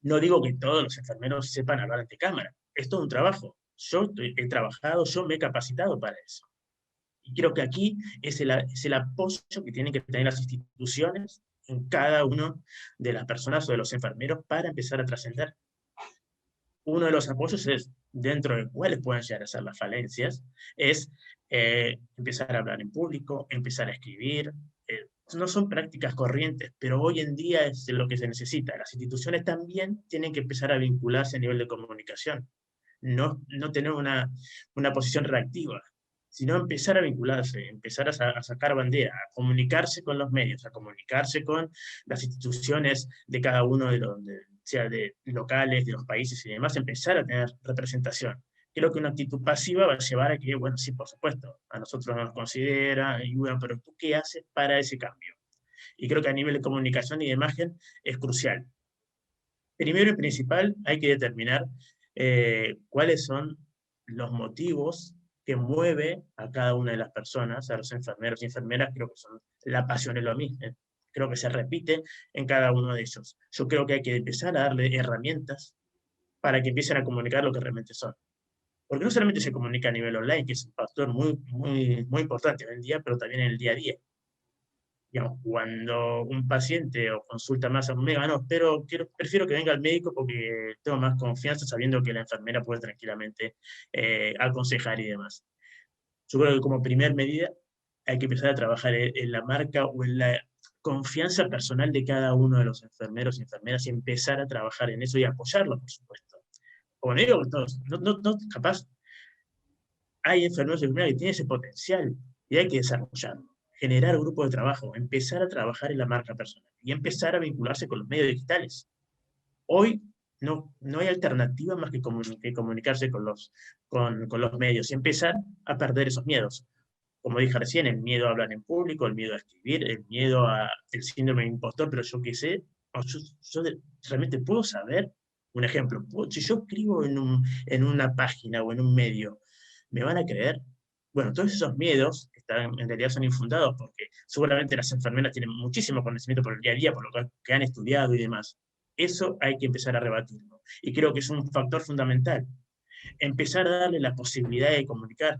No digo que todos los enfermeros sepan hablar ante cámara, es todo un trabajo. Yo he trabajado, yo me he capacitado para eso. Y creo que aquí es el apoyo que tienen que tener las instituciones en cada una de las personas o de los enfermeros para empezar a trascender. Uno de los apoyos es, dentro de cuáles pueden llegar a ser las falencias, es empezar a hablar en público, empezar a escribir. No son prácticas corrientes, pero hoy en día es lo que se necesita. Las instituciones también tienen que empezar a vincularse a nivel de comunicación. No tener una posición reactiva, sino empezar a vincularse, empezar a sacar bandera, a comunicarse con los medios, a comunicarse con las instituciones de cada uno de los, sea de locales, de los países y demás, empezar a tener representación. Creo que una actitud pasiva va a llevar a que, bueno, sí, por supuesto, a nosotros no nos considera, y bueno, pero ¿tú qué haces para ese cambio? Y creo que a nivel de comunicación y de imagen es crucial. Primero y principal, hay que determinar cuáles son los motivos que mueve a cada una de las personas, a los enfermeros y enfermeras. Creo que la pasión es lo mismo, creo que se repite en cada uno de ellos. Yo creo que hay que empezar a darle herramientas para que empiecen a comunicar lo que realmente son. Porque no solamente se comunica a nivel online, que es un factor muy importante hoy en día, pero también en el día a día. Digamos, cuando un paciente o consulta más a un médico, pero prefiero que venga al médico porque tengo más confianza sabiendo que la enfermera puede tranquilamente aconsejar y demás. Yo creo que como primer medida hay que empezar a trabajar en la marca o en la confianza personal de cada uno de los enfermeros y enfermeras y empezar a trabajar en eso y apoyarlo, por supuesto. Como digo, todos, capaz hay enfermeros y enfermeras que tienen ese potencial y hay que desarrollarlo. Generar grupos de trabajo, empezar a trabajar en la marca personal y empezar a vincularse con los medios digitales. Hoy no hay alternativa más que comunicarse con los medios y empezar a perder esos miedos. Como dije recién, el miedo a hablar en público, el miedo a escribir, el miedo al síndrome de impostor, pero yo qué sé, yo realmente puedo saber, un ejemplo, si yo escribo en una página o en un medio, ¿me van a creer? Bueno, todos esos miedos en realidad son infundados porque seguramente las enfermeras tienen muchísimo conocimiento por el día a día, por lo que han estudiado y demás. Eso hay que empezar a rebatirlo. Y creo que es un factor fundamental. Empezar a darle la posibilidad de comunicar,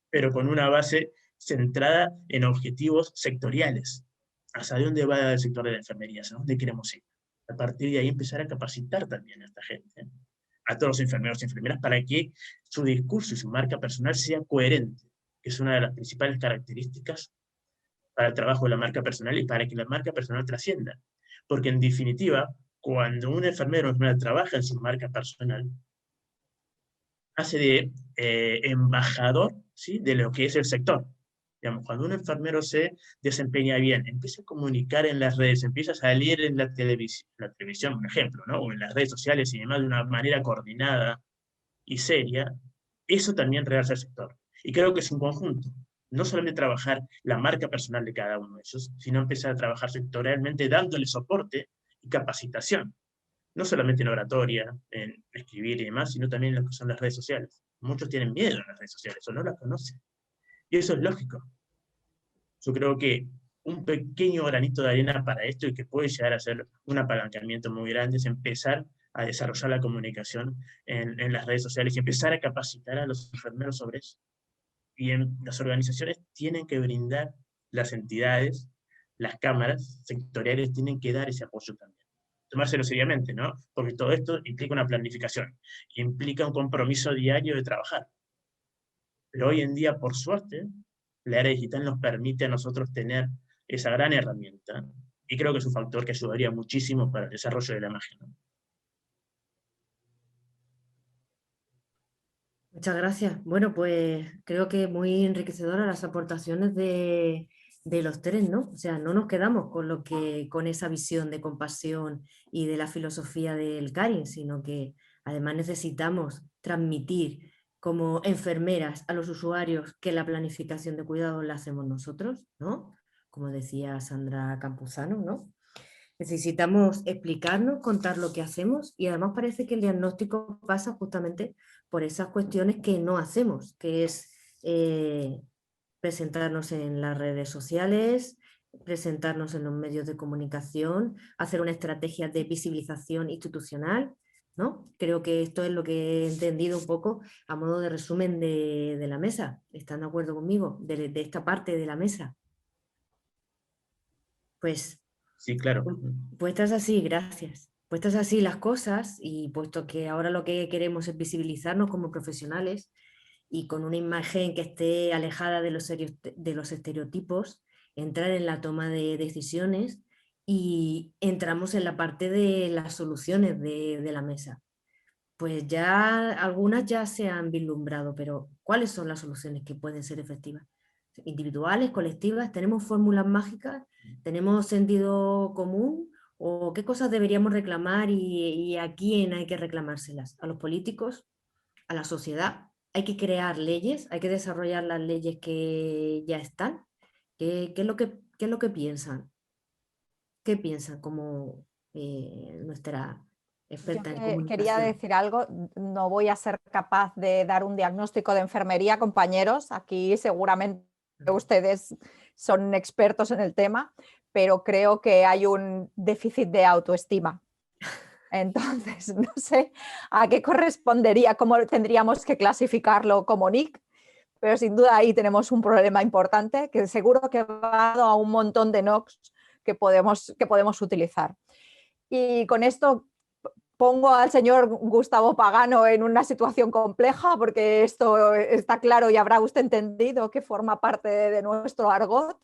pero con una base centrada en objetivos sectoriales. ¿Hacia dónde va el sector de la enfermería? ¿Hacia dónde queremos ir? A partir de ahí empezar a capacitar también a esta gente. a todos los enfermeros y enfermeras para que su discurso y su marca personal sea coherente, que es una de las principales características para el trabajo de la marca personal y para que la marca personal trascienda. Porque en definitiva, cuando un enfermero o enfermera trabaja en su marca personal, hace de embajador, ¿sí?, de lo que es el sector. Digamos, cuando un enfermero se desempeña bien, empieza a comunicar en las redes, empieza a salir en la televisión, por ejemplo, ¿no?, o en las redes sociales y demás de una manera coordinada y seria, eso también realza el sector. Y creo que es un conjunto. No solamente trabajar la marca personal de cada uno de ellos, sino empezar a trabajar sectorialmente dándole soporte y capacitación. No solamente en oratoria, en escribir y demás, sino también en lo que son las redes sociales. Muchos tienen miedo a las redes sociales o no las conocen. Y eso es lógico. Yo creo que un pequeño granito de arena para esto y que puede llegar a ser un apalancamiento muy grande es empezar a desarrollar la comunicación en las redes sociales y empezar a capacitar a los enfermeros sobre eso. Y las organizaciones tienen que brindar, las entidades, las cámaras sectoriales tienen que dar ese apoyo también. Tomárselo seriamente, ¿no? Porque todo esto implica una planificación, implica un compromiso diario de trabajar. Pero hoy en día, por suerte, la era digital nos permite a nosotros tener esa gran herramienta, y creo que es un factor que ayudaría muchísimo para el desarrollo de la magia, ¿no? Muchas gracias. Bueno, pues creo que muy enriquecedoras las aportaciones de los tres, ¿no? O sea, no nos quedamos con esa visión de compasión y de la filosofía del caring, sino que además necesitamos transmitir como enfermeras a los usuarios que la planificación de cuidados la hacemos nosotros, ¿no? Como decía Sandra Campuzano, ¿no? Necesitamos explicarnos, contar lo que hacemos, y además parece que el diagnóstico pasa justamente por esas cuestiones que no hacemos, que es presentarnos en las redes sociales, presentarnos en los medios de comunicación, hacer una estrategia de visibilización institucional, ¿no? Creo que esto es lo que he entendido un poco a modo de resumen de la mesa. ¿Están de acuerdo conmigo? De esta parte de la mesa. Pues sí, claro. Puestas así, gracias. Puestas así las cosas, y puesto que ahora lo que queremos es visibilizarnos como profesionales y con una imagen que esté alejada de los estereotipos, entrar en la toma de decisiones, y entramos en la parte de las soluciones de la mesa. Pues ya algunas ya se han vislumbrado, pero ¿cuáles son las soluciones que pueden ser efectivas? ¿Individuales, colectivas? ¿Tenemos fórmulas mágicas? ¿Tenemos sentido común? ¿O qué cosas deberíamos reclamar y a quién hay que reclamárselas? ¿A los políticos? ¿A la sociedad? ¿Hay que crear leyes? ¿Hay que desarrollar las leyes que ya están? ¿Qué es lo que piensan? ¿Qué piensan como nuestra experta en comunicación? Quería decir algo, no voy a ser capaz de dar un diagnóstico de enfermería, compañeros, aquí seguramente ustedes son expertos en el tema, pero creo que hay un déficit de autoestima. Entonces, no sé a qué correspondería, cómo tendríamos que clasificarlo como NIC, pero sin duda ahí tenemos un problema importante que seguro que va a un montón de NOCs que podemos utilizar. Y con esto pongo al señor Gustavo Pagano en una situación compleja, porque esto está claro y habrá usted entendido que forma parte de nuestro argot,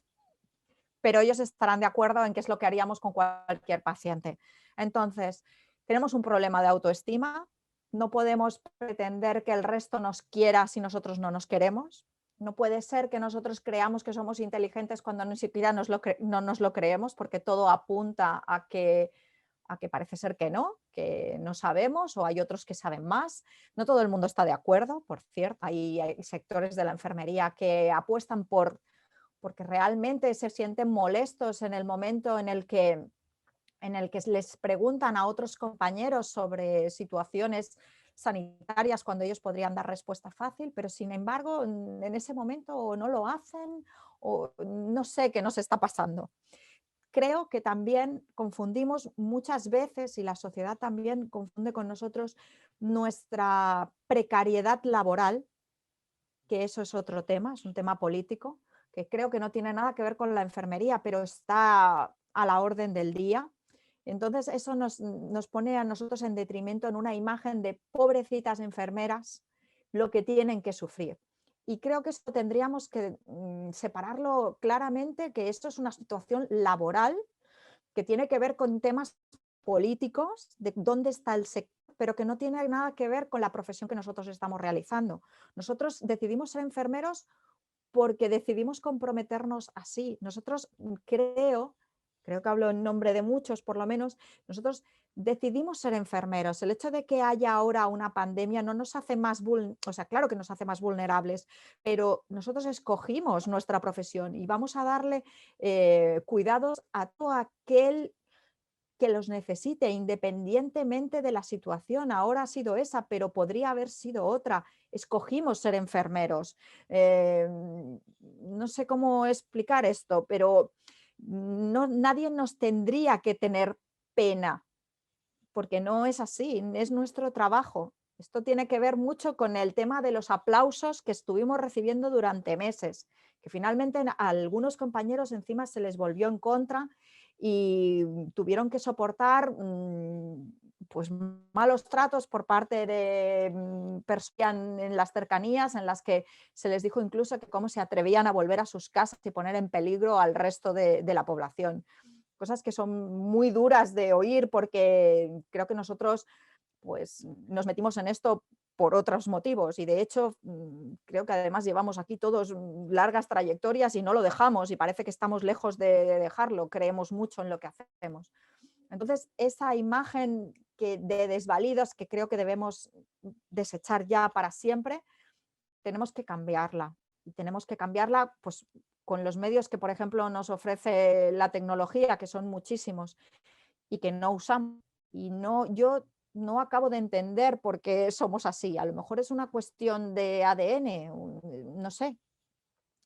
pero ellos estarán de acuerdo en qué es lo que haríamos con cualquier paciente. Entonces, tenemos un problema de autoestima, no podemos pretender que el resto nos quiera si nosotros no nos queremos. No puede ser que nosotros creamos que somos inteligentes cuando ni siquiera no nos lo creemos, porque todo apunta a que parece ser que no sabemos, o hay otros que saben más. No todo el mundo está de acuerdo, por cierto. Hay sectores de la enfermería que apuestan porque realmente se sienten molestos en el momento en el que les preguntan a otros compañeros sobre situaciones sanitarias cuando ellos podrían dar respuesta fácil, pero sin embargo en ese momento o no lo hacen o no sé qué nos está pasando. Creo que también confundimos muchas veces, y la sociedad también confunde con nosotros, nuestra precariedad laboral, que eso es otro tema, es un tema político, que creo que no tiene nada que ver con la enfermería, pero está a la orden del día. Entonces eso nos pone a nosotros en detrimento en una imagen de pobrecitas enfermeras lo que tienen que sufrir. Y creo que esto tendríamos que separarlo claramente, que esto es una situación laboral que tiene que ver con temas políticos, de dónde está el sector, pero que no tiene nada que ver con la profesión que nosotros estamos realizando. Nosotros decidimos ser enfermeros porque decidimos comprometernos así. Nosotros creo que hablo en nombre de muchos por lo menos, nosotros decidimos ser enfermeros. El hecho de que haya ahora una pandemia no nos hace más o sea, claro que nos hace más vulnerables, pero nosotros escogimos nuestra profesión y vamos a darle cuidados a todo aquel que los necesite, independientemente de la situación. Ahora ha sido esa, pero podría haber sido otra. Escogimos ser enfermeros. No sé cómo explicar esto, pero nadie nos tendría que tener pena, porque no es así, es nuestro trabajo. Esto tiene que ver mucho con el tema de los aplausos que estuvimos recibiendo durante meses, que finalmente a algunos compañeros encima se les volvió en contra y tuvieron que soportar pues malos tratos por parte de personas en las cercanías, en las que se les dijo incluso que cómo se atrevían a volver a sus casas y poner en peligro al resto de la población. Cosas que son muy duras de oír, porque creo que nosotros pues nos metimos en esto por otros motivos y de hecho creo que además llevamos aquí todos largas trayectorias y no lo dejamos y parece que estamos lejos de dejarlo, creemos mucho en lo que hacemos. Entonces esa imagen de desvalidos que creo que debemos desechar ya para siempre, tenemos que cambiarla y tenemos que cambiarla pues con los medios que por ejemplo nos ofrece la tecnología, que son muchísimos y que no usamos. Y yo no acabo de entender por qué somos así. A lo mejor es una cuestión de ADN, no sé.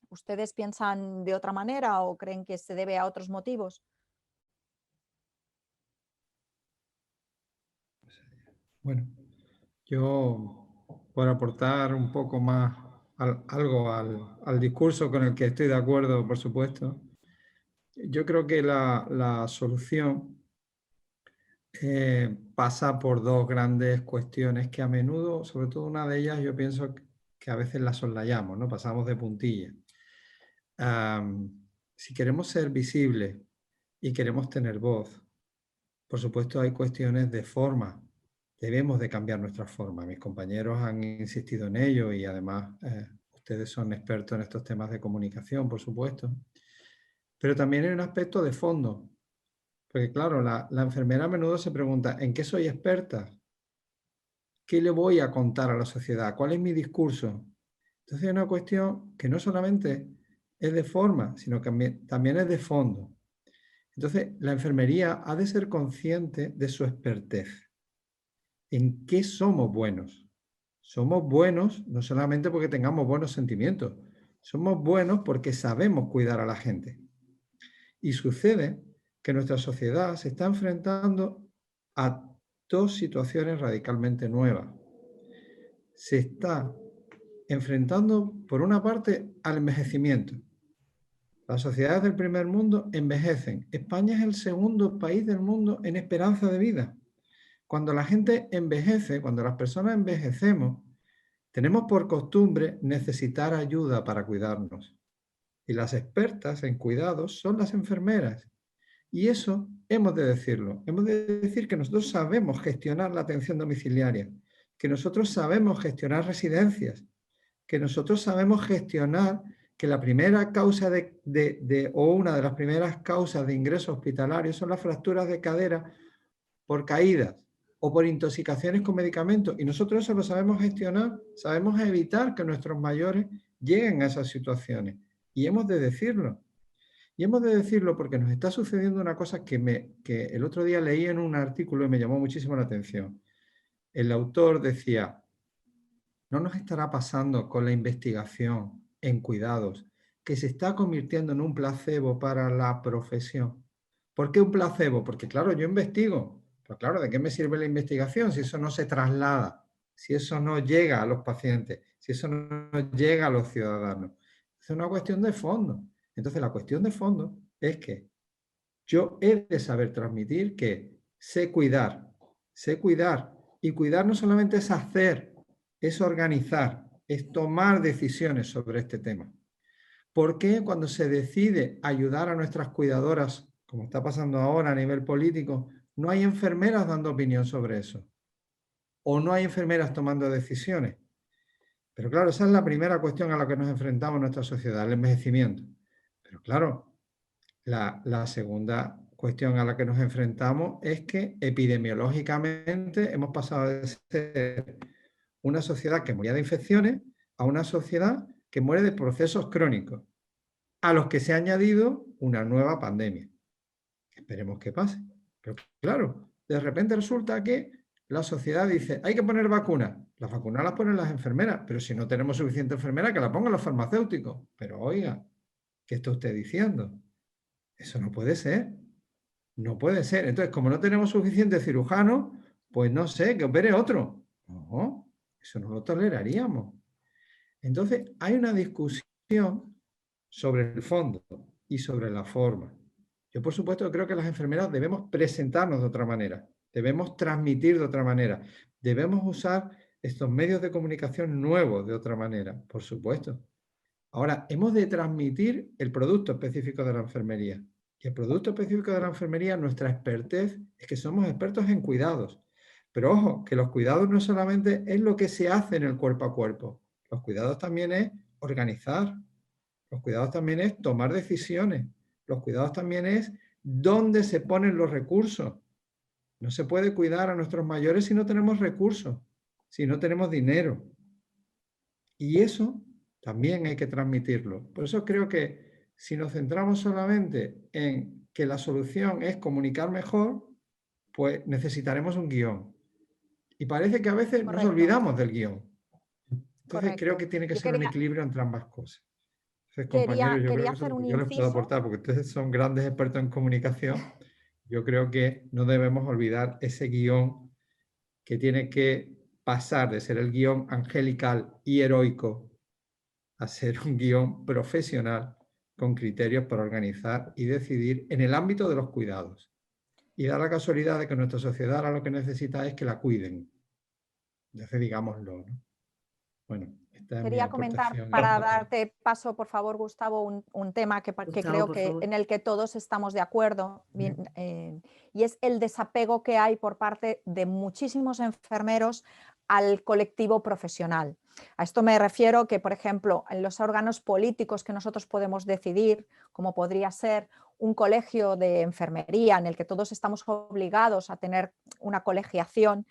¿Ustedes piensan de otra manera o creen que se debe a otros motivos? Bueno, yo por aportar un poco más algo al discurso con el que estoy de acuerdo, por supuesto, yo creo que la solución pasa por dos grandes cuestiones que a menudo, sobre todo una de ellas, yo pienso que a veces las soslayamos, ¿no? Pasamos de puntilla. Si queremos ser visibles y queremos tener voz, por supuesto hay cuestiones de forma. Debemos de cambiar nuestra forma. Mis compañeros han insistido en ello y además ustedes son expertos en estos temas de comunicación, por supuesto. Pero también hay un aspecto de fondo. Porque claro, la enfermera a menudo se pregunta, ¿en qué soy experta? ¿Qué le voy a contar a la sociedad? ¿Cuál es mi discurso? Entonces es una cuestión que no solamente es de forma, sino que también es de fondo. Entonces la enfermería ha de ser consciente de su expertez. ¿En qué somos buenos? Somos buenos no solamente porque tengamos buenos sentimientos, somos buenos porque sabemos cuidar a la gente. Y sucede que nuestra sociedad se está enfrentando a dos situaciones radicalmente nuevas. Se está enfrentando, por una parte, al envejecimiento. Las sociedades del primer mundo envejecen. España es el segundo país del mundo en esperanza de vida. Cuando la gente envejece, cuando las personas envejecemos, tenemos por costumbre necesitar ayuda para cuidarnos. Y las expertas en cuidados son las enfermeras. Y eso hemos de decirlo. Hemos de decir que nosotros sabemos gestionar la atención domiciliaria, que nosotros sabemos gestionar residencias, que nosotros sabemos gestionar que la primera causa o una de las primeras causas de ingreso hospitalario son las fracturas de cadera por caídas o por intoxicaciones con medicamentos. Y nosotros eso lo sabemos gestionar, sabemos evitar que nuestros mayores lleguen a esas situaciones. Y hemos de decirlo. Y hemos de decirlo porque nos está sucediendo una cosa que el otro día leí en un artículo y me llamó muchísimo la atención. El autor decía, ¿no nos estará pasando con la investigación en cuidados que se está convirtiendo en un placebo para la profesión? ¿Por qué un placebo? Porque claro, yo investigo. Pero claro, ¿de qué me sirve la investigación si eso no se traslada? Si eso no llega a los pacientes, si eso no llega a los ciudadanos. Es una cuestión de fondo. Entonces la cuestión de fondo es que yo he de saber transmitir que sé cuidar, y cuidar no solamente es hacer, es organizar, es tomar decisiones sobre este tema. ¿Por qué cuando se decide ayudar a nuestras cuidadoras, como está pasando ahora a nivel político, no hay enfermeras dando opinión sobre eso? ¿O no hay enfermeras tomando decisiones? Pero claro, esa es la primera cuestión a la que nos enfrentamos en nuestra sociedad, el envejecimiento. Pero claro, la segunda cuestión a la que nos enfrentamos es que epidemiológicamente hemos pasado de ser una sociedad que moría de infecciones a una sociedad que muere de procesos crónicos, a los que se ha añadido una nueva pandemia. Esperemos que pase. Pero claro, de repente resulta que la sociedad dice, hay que poner vacunas. Las vacunas las ponen las enfermeras, pero si no tenemos suficiente enfermera, que la pongan los farmacéuticos. Pero oiga, ¿qué está usted diciendo? Eso no puede ser. No puede ser. Entonces, como no tenemos suficiente cirujano, pues no sé, que opere otro. No, eso no lo toleraríamos. Entonces, hay una discusión sobre el fondo y sobre la forma. Yo, por supuesto, creo que las enfermeras debemos presentarnos de otra manera, debemos transmitir de otra manera, debemos usar estos medios de comunicación nuevos de otra manera, por supuesto. Ahora, hemos de transmitir el producto específico de la enfermería. Y el producto específico de la enfermería, nuestra expertez, es que somos expertos en cuidados. Pero ojo, que los cuidados no solamente es lo que se hace en el cuerpo a cuerpo. Los cuidados también es organizar. Los cuidados también es tomar decisiones. Los cuidados también es dónde se ponen los recursos. No se puede cuidar a nuestros mayores si no tenemos recursos, si no tenemos dinero. Y eso también hay que transmitirlo. Por eso creo que si nos centramos solamente en que la solución es comunicar mejor, pues necesitaremos un guión. Y parece que a veces nos olvidamos del guión. Entonces creo que tiene que ser un equilibrio entre ambas cosas. Entonces, compañeros, yo creo que eso es lo que yo les puedo aportar, porque ustedes son grandes expertos en comunicación. Yo creo que no debemos olvidar ese guión que tiene que pasar de ser el guión angelical y heroico a ser un guión profesional con criterios para organizar y decidir en el ámbito de los cuidados. Y da la casualidad de que nuestra sociedad ahora lo que necesita es que la cuiden. Entonces, digámoslo, ¿no? Bueno, esta es Quería mi comentar, aportación. para darte paso, por favor, Gustavo, un tema que creo que en el que todos estamos de acuerdo, y es el desapego que hay por parte de muchísimos enfermeros al colectivo profesional. A esto me refiero que, por ejemplo, en los órganos políticos que nosotros podemos decidir, como podría ser un colegio de enfermería en el que todos estamos obligados a tener una colegiación,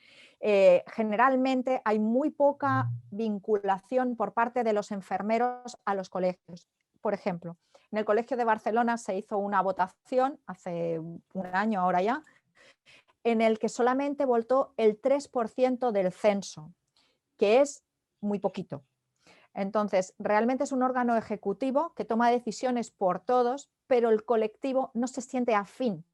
generalmente hay muy poca vinculación por parte de los enfermeros a los colegios. Por ejemplo, en el Colegio de Barcelona se hizo una votación hace un año ahora ya, en el que solamente votó el 3% del censo, que es muy poquito. Entonces, realmente es un órgano ejecutivo que toma decisiones por todos, pero el colectivo no se siente afín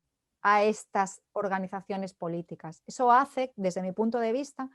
a estas organizaciones políticas. Eso hace, desde mi punto de vista,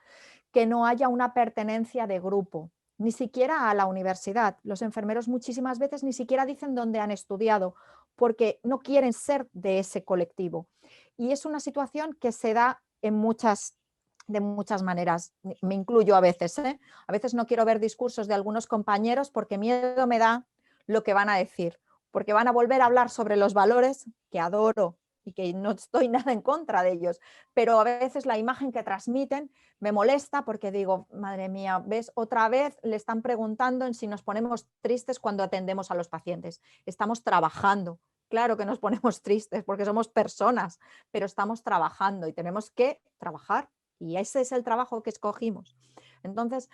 que no haya una pertenencia de grupo, ni siquiera a la universidad. Los enfermeros muchísimas veces ni siquiera dicen dónde han estudiado, porque no quieren ser de ese colectivo. Y es una situación que se da de muchas maneras, me incluyo a veces. A veces no quiero ver discursos de algunos compañeros porque miedo me da lo que van a decir, porque van a volver a hablar sobre los valores que adoro y que no estoy nada en contra de ellos, pero a veces la imagen que transmiten me molesta porque digo, madre mía, ¿ves? Otra vez le están preguntando en si nos ponemos tristes cuando atendemos a los pacientes. Estamos trabajando. Claro que nos ponemos tristes porque somos personas, pero estamos trabajando y tenemos que trabajar. Y ese es el trabajo que escogimos. Entonces,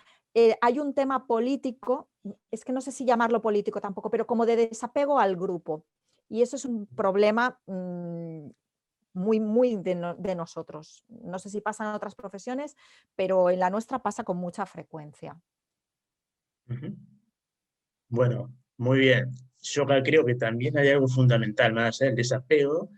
hay un tema político, es que no sé si llamarlo político tampoco, pero como de desapego al grupo. Y eso es un problema muy de nosotros. No sé si pasa en otras profesiones, pero en la nuestra pasa con mucha frecuencia. Bueno, muy bien. Yo acá creo que también hay algo fundamental, más allá del desapego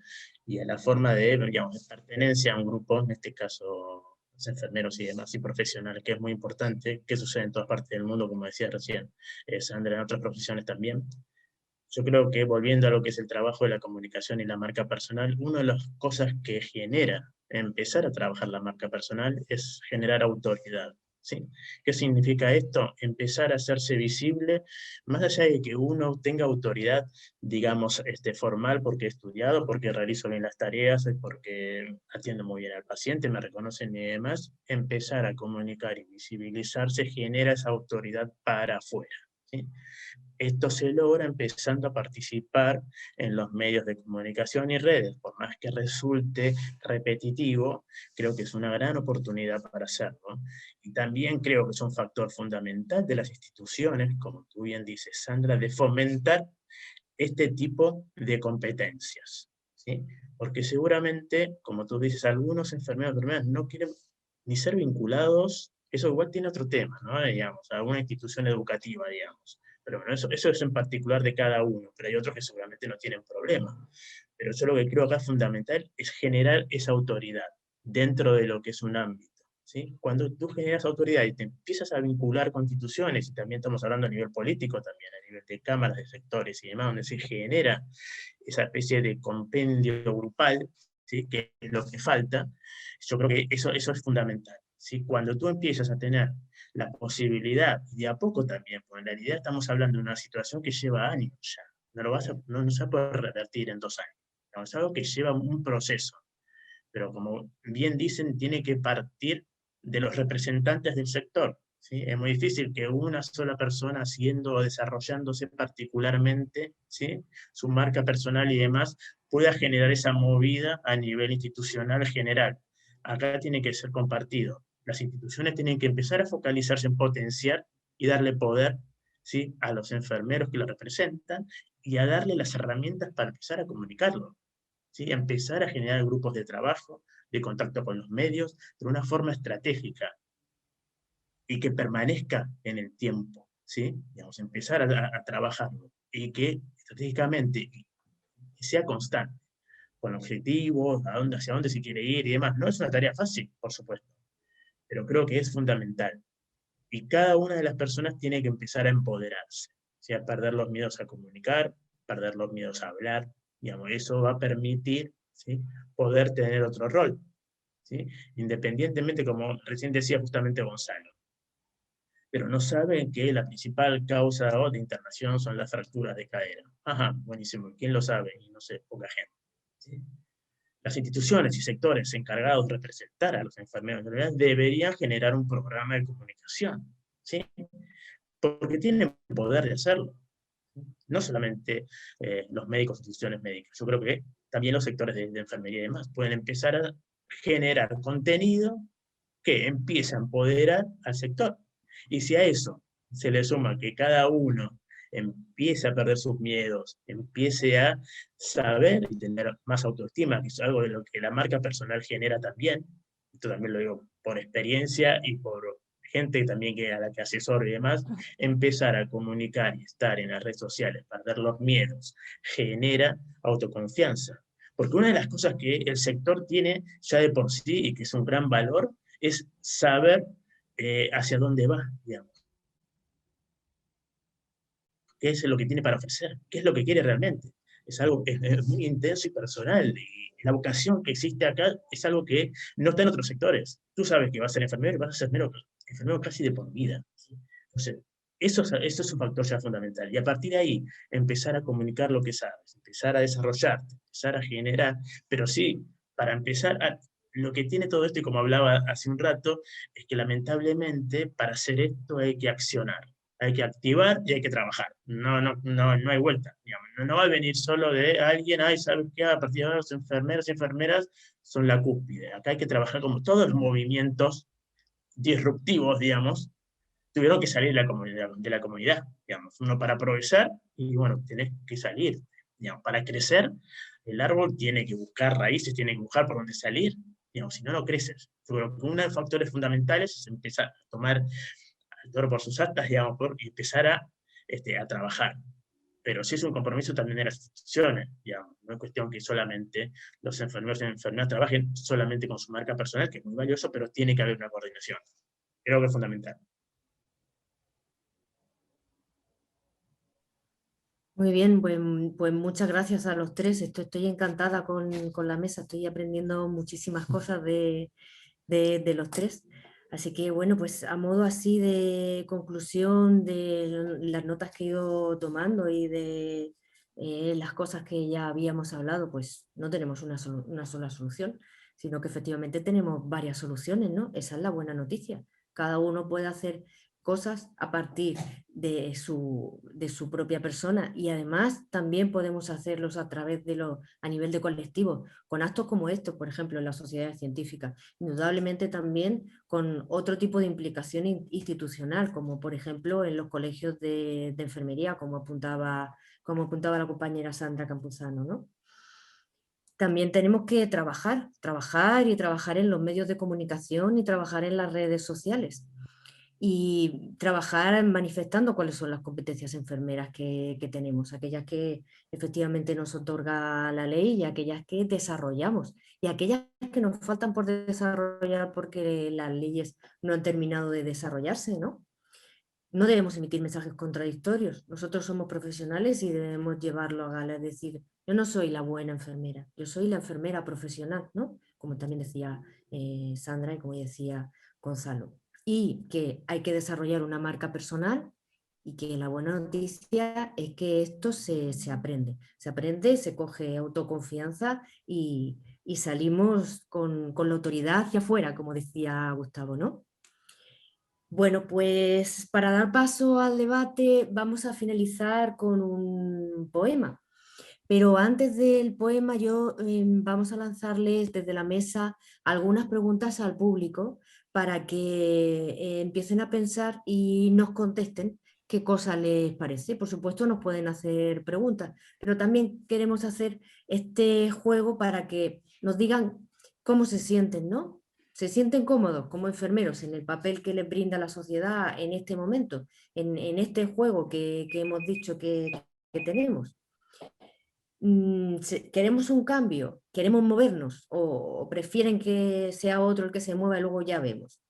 y a la forma de, digamos, de pertenencia a un grupo, en este caso los enfermeros y demás, y profesionales, que es muy importante, que sucede en todas partes del mundo, como decía recién Sandra, en otras profesiones también. yo creo que volviendo a lo que es el trabajo de la comunicación y la marca personal, una de las cosas que genera empezar a trabajar la marca personal es generar autoridad. ¿Sí? ¿Qué significa esto? Empezar a hacerse visible, más allá de que uno tenga autoridad, digamos, formal, porque he estudiado, porque realizo bien las tareas, porque atiendo muy bien al paciente, me reconocen y demás, empezar a comunicar y visibilizarse genera esa autoridad para afuera. ¿Sí? Esto se logra empezando a participar en los medios de comunicación y redes. Por más que resulte repetitivo, creo que es una gran oportunidad para hacerlo. Y también creo que es un factor fundamental de las instituciones, como tú bien dices, Sandra, de fomentar este tipo de competencias. ¿Sí? Porque seguramente, como tú dices, algunos enfermeros o enfermeras no quieren ni ser vinculados, eso igual tiene otro tema, ¿no? Digamos, a una institución educativa, digamos. Pero bueno, eso es en particular de cada uno, pero hay otros que seguramente no tienen problema. Pero yo lo que creo acá es fundamental es generar esa autoridad dentro de lo que es un ámbito. ¿Sí? Cuando tú generas autoridad y te empiezas a vincular con instituciones, y también estamos hablando a nivel político, también a nivel de cámaras, de sectores y demás, donde se genera esa especie de compendio grupal, ¿sí? Que es lo que falta, yo creo que eso es fundamental. ¿Sí? Cuando tú empiezas a tener la posibilidad, y de a poco también, porque en realidad estamos hablando de una situación que lleva años ya, no se puede revertir en 2 años, no, es algo que lleva un proceso, pero como bien dicen, tiene que partir de los representantes del sector. ¿Sí? Es muy difícil que una sola persona haciendo o desarrollándose particularmente, ¿sí? Su marca personal y demás, pueda generar esa movida a nivel institucional general. Acá tiene que ser compartido. Las instituciones tienen que empezar a focalizarse en potenciar y darle poder, ¿sí? A los enfermeros que lo representan y a darle las herramientas para empezar a comunicarlo. ¿Sí? Empezar a generar grupos de trabajo, de contacto con los medios, de una forma estratégica y que permanezca en el tiempo. ¿Sí? Digamos, empezar a trabajarlo y que estratégicamente sea constante, con objetivos, hacia dónde se quiere ir y demás. No es una tarea fácil, por supuesto, pero creo que es fundamental. Y cada una de las personas tiene que empezar a empoderarse, ¿sí? A perder los miedos a comunicar, perder los miedos a hablar, digamos, eso va a permitir, ¿sí? Poder tener otro rol, ¿sí? Independientemente, como recién decía justamente Gonzalo, pero no saben que la principal causa de internación son las fracturas de cadera. Ajá, buenísimo, ¿quién lo sabe? Y no sé, poca gente. ¿Sí? Las instituciones y sectores encargados de representar a los enfermeros deberían generar un programa de comunicación, ¿sí? Porque tienen poder de hacerlo. No solamente los médicos, instituciones médicas, yo creo que también los sectores de enfermería y demás pueden empezar a generar contenido que empiece a empoderar al sector. Y si a eso se le suma que cada uno empiece a perder sus miedos, empiece a saber y tener más autoestima, que es algo de lo que la marca personal genera también, esto también lo digo por experiencia y por gente también a la que asesoro y demás, empezar a comunicar y estar en las redes sociales, perder los miedos, genera autoconfianza. Porque una de las cosas que el sector tiene ya de por sí y que es un gran valor es saber hacia dónde va, digamos. ¿Qué es lo que tiene para ofrecer? ¿Qué es lo que quiere realmente? Es algo que es muy intenso y personal. Y la vocación que existe acá es algo que no está en otros sectores. Tú sabes que vas a ser enfermero y vas a ser enfermero casi de por vida. ¿Sí? Entonces, eso es un factor ya fundamental. Y a partir de ahí, empezar a comunicar lo que sabes, empezar a desarrollarte, empezar a generar, pero sí, para empezar lo que tiene todo esto, y como hablaba hace un rato, es que lamentablemente para hacer esto hay que accionar. Hay que activar y hay que trabajar. No hay vuelta. Digamos. No va a venir solo de alguien, ¿sabes qué? A partir de ahora los enfermeros y enfermeras son la cúspide. Acá hay que trabajar como todos los movimientos disruptivos, digamos, tuvieron que salir de la comunidad, digamos. Uno para progresar y, bueno, tenés que salir. Digamos, para crecer, el árbol tiene que buscar raíces, tiene que buscar por dónde salir. Digamos, si no, no creces. Pero uno de los factores fundamentales es empezar a tomar el toro por sus astas, digamos, y empezar a trabajar. Pero sí es un compromiso también de las instituciones, digamos. No es cuestión que solamente los enfermeros y enfermeras trabajen solamente con su marca personal, que es muy valioso, pero tiene que haber una coordinación. Creo que es fundamental. Muy bien, pues muchas gracias a los tres. Estoy encantada con la mesa, estoy aprendiendo muchísimas cosas de los tres. Así que bueno, pues a modo así de conclusión de las notas que he ido tomando y de las cosas que ya habíamos hablado, pues no tenemos una sola solución, sino que efectivamente tenemos varias soluciones, ¿no? Esa es la buena noticia. Cada uno puede hacer cosas a partir de su propia persona y además también podemos hacerlos a través a nivel de colectivo, con actos como estos, por ejemplo, en las sociedades científicas, indudablemente también con otro tipo de implicación institucional, como por ejemplo en los colegios de enfermería, como apuntaba la compañera Sandra Campuzano, ¿no? También tenemos que trabajar en los medios de comunicación y trabajar en las redes sociales y trabajar manifestando cuáles son las competencias enfermeras que tenemos, aquellas que efectivamente nos otorga la ley y aquellas que desarrollamos y aquellas que nos faltan por desarrollar porque las leyes no han terminado de desarrollarse, ¿no? No debemos emitir mensajes contradictorios. Nosotros somos profesionales y debemos llevarlo a gala, es decir, yo no soy la buena enfermera, yo soy la enfermera profesional, ¿no? Como también decía Sandra y como decía Gonzalo. Y que hay que desarrollar una marca personal y que la buena noticia es que esto se aprende. Se aprende, se coge autoconfianza y salimos con la autoridad hacia afuera, como decía Gustavo, ¿no? Bueno, pues para dar paso al debate vamos a finalizar con un poema. Pero antes del poema vamos a lanzarles desde la mesa algunas preguntas al público para que empiecen a pensar y nos contesten qué cosa les parece. Por supuesto nos pueden hacer preguntas, pero también queremos hacer este juego para que nos digan cómo se sienten, ¿no? ¿Se sienten cómodos como enfermeros en el papel que les brinda la sociedad en este momento, en este juego que hemos dicho que tenemos? ¿Queremos un cambio? ¿Queremos movernos? ¿O prefieren que sea otro el que se mueva y luego ya vemos?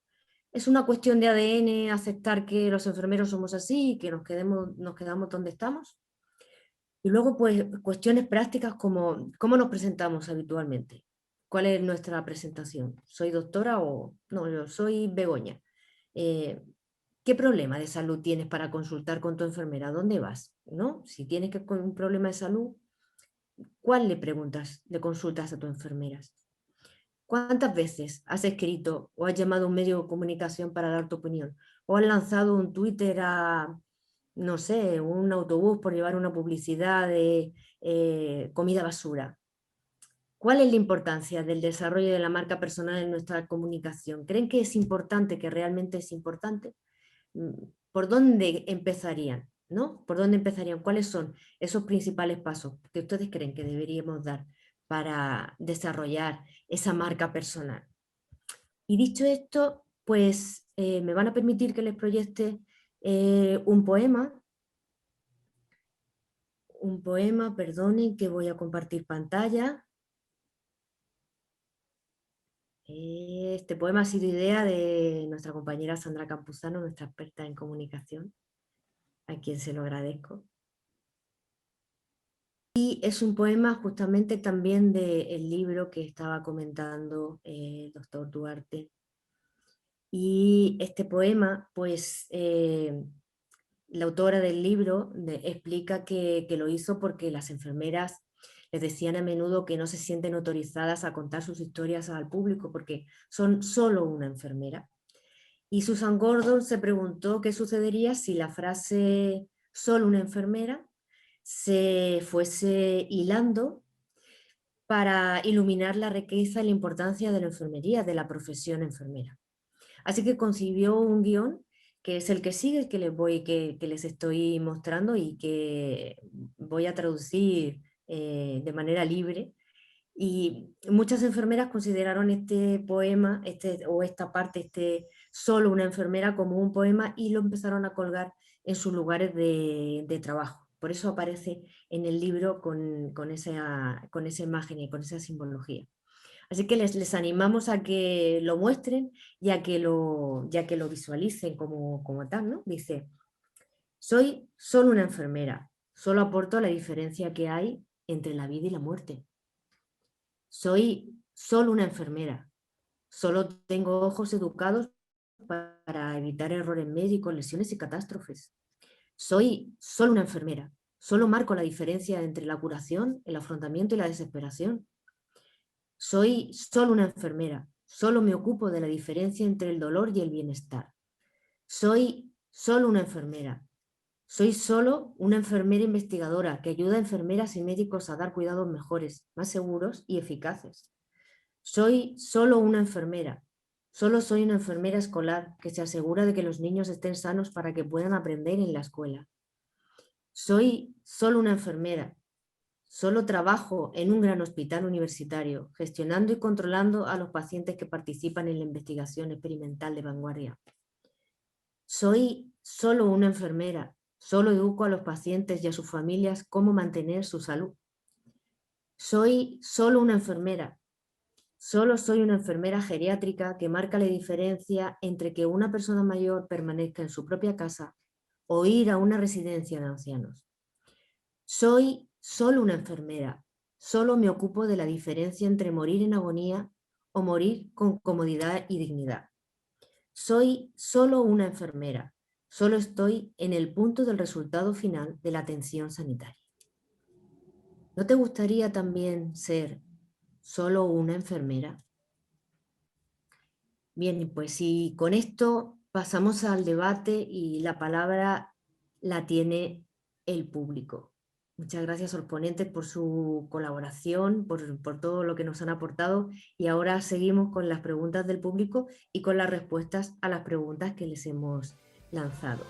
Es una cuestión de ADN aceptar que los enfermeros somos así y que nos quedamos donde estamos. Y luego, pues, cuestiones prácticas como cómo nos presentamos habitualmente. ¿Cuál es nuestra presentación? ¿Soy doctora o no? Yo soy Begoña. ¿Qué problema de salud tienes para consultar con tu enfermera? ¿Dónde vas? ¿No? Si tienes un problema de salud, ¿cuál le consultas a tu enfermera? ¿Cuántas veces has escrito o has llamado a un medio de comunicación para dar tu opinión? ¿O has lanzado un Twitter a, no sé, un autobús por llevar una publicidad de comida basura? ¿Cuál es la importancia del desarrollo de la marca personal en nuestra comunicación? ¿Creen que es importante, que realmente es importante? ¿Por dónde empezarían? ¿No? ¿Por dónde empezarían? ¿Cuáles son esos principales pasos que ustedes creen que deberíamos dar para desarrollar esa marca personal? Y dicho esto, pues me van a permitir que les proyecte un poema. Perdonen, que voy a compartir pantalla. Este poema ha sido idea de nuestra compañera Sandra Campuzano, nuestra experta en comunicación, a quien se lo agradezco. Y es un poema justamente también del libro que estaba comentando el doctor Duarte. Y este poema, pues la autora del libro explica que lo hizo porque las enfermeras les decían a menudo que no se sienten autorizadas a contar sus historias al público porque son solo una enfermera. Y Susan Gordon se preguntó qué sucedería si la frase solo una enfermera se fuese hilando para iluminar la riqueza y la importancia de la enfermería, de la profesión enfermera. Así que concibió un guión que es el que sigue, que les estoy mostrando y que voy a traducir de manera libre. Y muchas enfermeras consideraron este poema o esta parte, solo una enfermera, como un poema y lo empezaron a colgar en sus lugares de trabajo. Por eso aparece en el libro con esa imagen y con esa simbología. Así que les animamos a que lo muestren y a que lo visualicen como tal, ¿no? Dice: soy solo una enfermera, solo aporto la diferencia que hay entre la vida y la muerte. Soy solo una enfermera, solo tengo ojos educados para evitar errores médicos, lesiones y catástrofes. Soy solo una enfermera, solo marco la diferencia entre la curación, el afrontamiento y la desesperación. Soy solo una enfermera, solo me ocupo de la diferencia entre el dolor y el bienestar. Soy solo una enfermera, soy solo una enfermera investigadora que ayuda a enfermeras y médicos a dar cuidados mejores, más seguros y eficaces. Soy solo una enfermera, solo soy una enfermera escolar que se asegura de que los niños estén sanos para que puedan aprender en la escuela. Soy solo una enfermera, solo trabajo en un gran hospital universitario, gestionando y controlando a los pacientes que participan en la investigación experimental de vanguardia. Soy solo una enfermera, solo educo a los pacientes y a sus familias cómo mantener su salud. Soy solo una enfermera, solo soy una enfermera geriátrica que marca la diferencia entre que una persona mayor permanezca en su propia casa o ir a una residencia de ancianos. Soy solo una enfermera, solo me ocupo de la diferencia entre morir en agonía o morir con comodidad y dignidad. Soy solo una enfermera, solo estoy en el punto del resultado final de la atención sanitaria. ¿No te gustaría también ser solo una enfermera? Bien, pues y con esto pasamos al debate y la palabra la tiene el público. Muchas gracias a los ponentes por su colaboración, por todo lo que nos han aportado, y ahora seguimos con las preguntas del público y con las respuestas a las preguntas que les hemos lanzado.